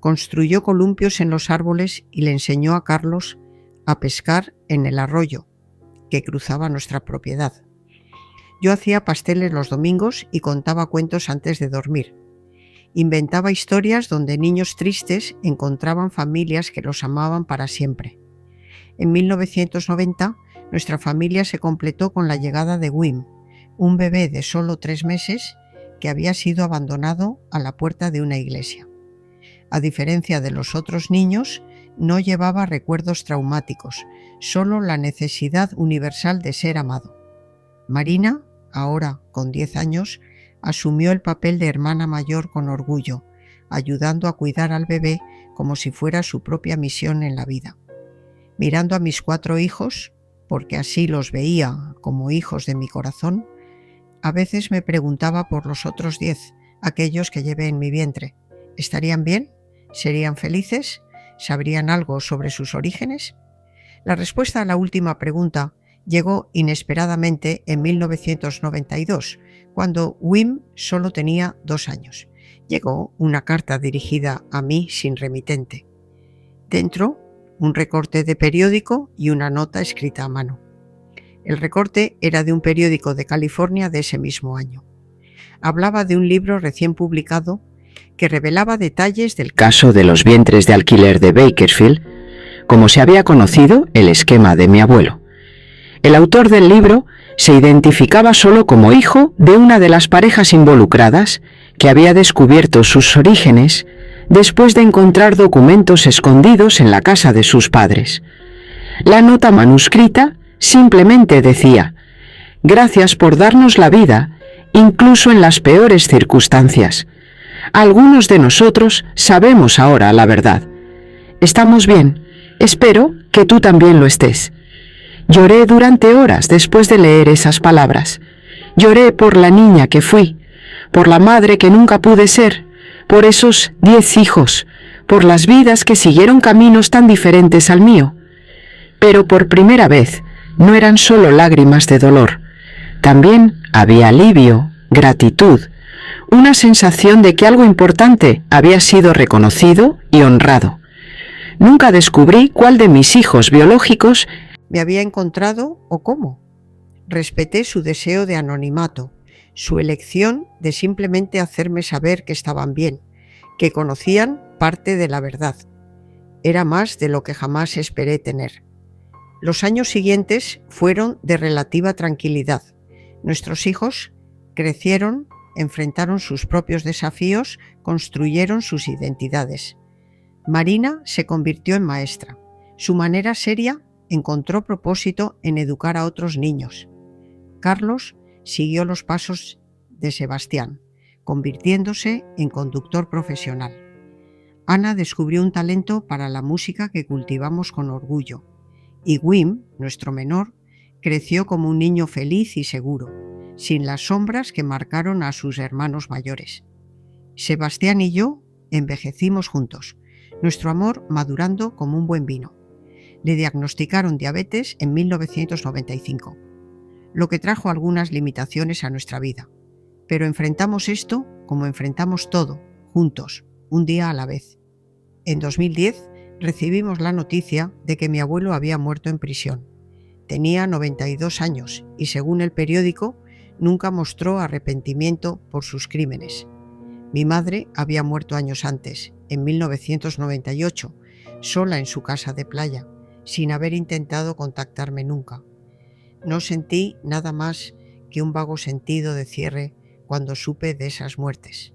construyó columpios en los árboles y le enseñó a Carlos a pescar en el arroyo que cruzaba nuestra propiedad. Yo hacía pasteles los domingos y contaba cuentos antes de dormir. Inventaba historias donde niños tristes encontraban familias que los amaban para siempre. En 1990, nuestra familia se completó con la llegada de Wim, un bebé de solo 3 meses que había sido abandonado a la puerta de una iglesia. A diferencia de los otros niños, no llevaba recuerdos traumáticos, solo la necesidad universal de ser amado. Marina, ahora con 10 años, asumió el papel de hermana mayor con orgullo, ayudando a cuidar al bebé como si fuera su propia misión en la vida. Mirando a mis 4 hijos, porque así los veía como hijos de mi corazón, a veces me preguntaba por los otros 10, aquellos que llevé en mi vientre. ¿Estarían bien? ¿Serían felices? ¿Sabrían algo sobre sus orígenes? La respuesta a la última pregunta llegó inesperadamente en 1992, cuando Wim solo tenía 2 años. Llegó una carta dirigida a mí sin remitente. Dentro, un recorte de periódico y una nota escrita a mano. El recorte era de un periódico de California de ese mismo año. Hablaba de un libro recién publicado que revelaba detalles del caso de los vientres de alquiler de Bakersfield, como se había conocido el esquema de mi abuelo. El autor del libro se identificaba solo como hijo de una de las parejas involucradas que había descubierto sus orígenes después de encontrar documentos escondidos en la casa de sus padres. La nota manuscrita simplemente decía: «Gracias por darnos la vida, incluso en las peores circunstancias. Algunos de nosotros sabemos ahora la verdad. Estamos bien. Espero que tú también lo estés». Lloré durante horas después de leer esas palabras. Lloré por la niña que fui, por la madre que nunca pude ser, por esos 10 hijos, por las vidas que siguieron caminos tan diferentes al mío. Pero por primera vez no eran solo lágrimas de dolor. También había alivio, gratitud, una sensación de que algo importante había sido reconocido y honrado. Nunca descubrí cuál de mis hijos biológicos me había encontrado o cómo. Respeté su deseo de anonimato, su elección de simplemente hacerme saber que estaban bien, que conocían parte de la verdad. Era más de lo que jamás esperé tener. Los años siguientes fueron de relativa tranquilidad. Nuestros hijos crecieron, enfrentaron sus propios desafíos, construyeron sus identidades. Marina se convirtió en maestra. Su manera seria encontró propósito en educar a otros niños. Carlos siguió los pasos de Sebastián, convirtiéndose en conductor profesional. Ana descubrió un talento para la música que cultivamos con orgullo. Y Wim, nuestro menor, creció como un niño feliz y seguro, sin las sombras que marcaron a sus hermanos mayores. Sebastián y yo envejecimos juntos, nuestro amor madurando como un buen vino. Le diagnosticaron diabetes en 1995, lo que trajo algunas limitaciones a nuestra vida. Pero enfrentamos esto como enfrentamos todo, juntos, un día a la vez. En 2010 recibimos la noticia de que mi abuelo había muerto en prisión. Tenía 92 años y, según el periódico, nunca mostró arrepentimiento por sus crímenes. Mi madre había muerto años antes, en 1998, sola en su casa de playa, sin haber intentado contactarme nunca. No sentí nada más que un vago sentido de cierre cuando supe de esas muertes.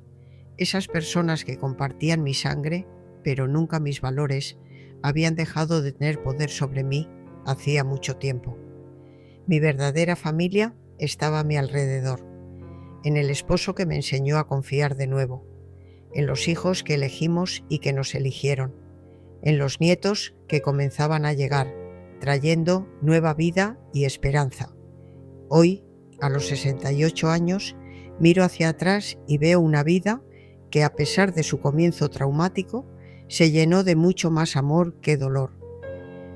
Esas personas que compartían mi sangre, pero nunca mis valores, habían dejado de tener poder sobre mí hacía mucho tiempo. Mi verdadera familia estaba a mi alrededor, en el esposo que me enseñó a confiar de nuevo, en los hijos que elegimos y que nos eligieron, en los nietos que comenzaban a llegar, trayendo nueva vida y esperanza. Hoy, a los 68 años, miro hacia atrás y veo una vida que, a pesar de su comienzo traumático, se llenó de mucho más amor que dolor.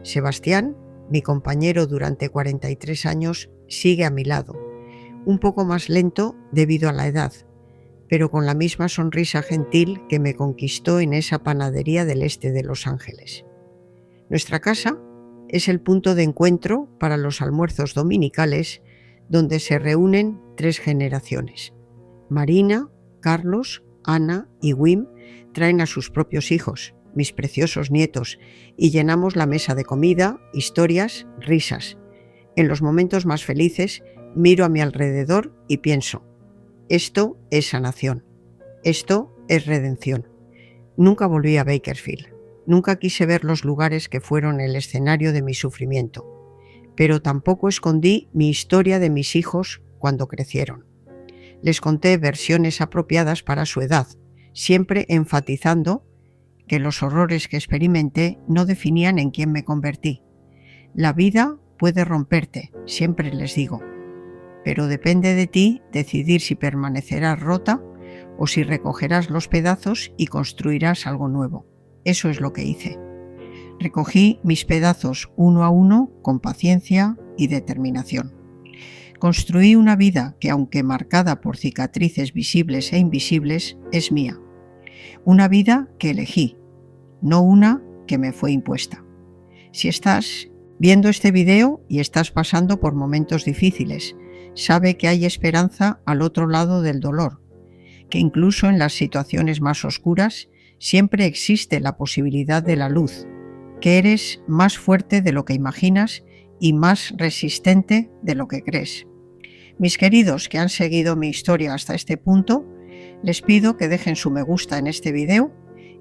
Sebastián mi compañero durante 43 años, sigue a mi lado, un poco más lento debido a la edad, pero con la misma sonrisa gentil que me conquistó en esa panadería del este de Los Ángeles. Nuestra casa es el punto de encuentro para los almuerzos dominicales donde se reúnen 3 generaciones. Marina, Carlos, Ana y Wim traen a sus propios hijos, mis preciosos nietos, y llenamos la mesa de comida, historias, risas. En los momentos más felices miro a mi alrededor y pienso, esto es sanación, esto es redención. Nunca volví a Bakersfield, nunca quise ver los lugares que fueron el escenario de mi sufrimiento, pero tampoco escondí mi historia de mis hijos cuando crecieron. Les conté versiones apropiadas para su edad, siempre enfatizando que los horrores que experimenté no definían en quién me convertí. La vida puede romperte, siempre les digo, pero depende de ti decidir si permanecerás rota o si recogerás los pedazos y construirás algo nuevo. Eso es lo que hice. Recogí mis pedazos uno a uno con paciencia y determinación. Construí una vida que, aunque marcada por cicatrices visibles e invisibles, es mía. Una vida que elegí, no una que me fue impuesta. Si estás viendo este video y estás pasando por momentos difíciles, sabe que hay esperanza al otro lado del dolor, que incluso en las situaciones más oscuras siempre existe la posibilidad de la luz, que eres más fuerte de lo que imaginas y más resistente de lo que crees. Mis queridos que han seguido mi historia hasta este punto, les pido que dejen su me gusta en este video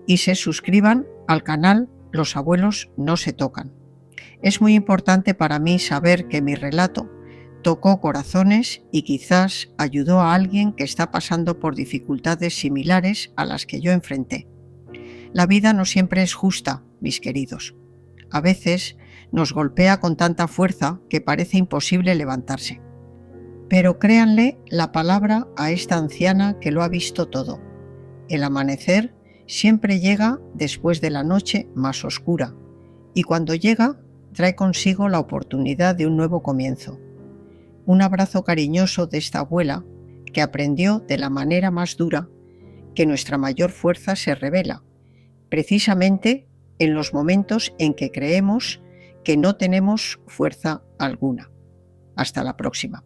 y se suscriban al canal Los abuelos no se tocan. Es muy importante para mí saber que mi relato tocó corazones y quizás ayudó a alguien que está pasando por dificultades similares a las que yo enfrenté. La vida no siempre es justa, mis queridos. A veces nos golpea con tanta fuerza que parece imposible levantarse. Pero créanle la palabra a esta anciana que lo ha visto todo. El amanecer siempre llega después de la noche más oscura, y cuando llega trae consigo la oportunidad de un nuevo comienzo. Un abrazo cariñoso de esta abuela que aprendió de la manera más dura que nuestra mayor fuerza se revela, precisamente en los momentos en que creemos que no tenemos fuerza alguna. Hasta la próxima.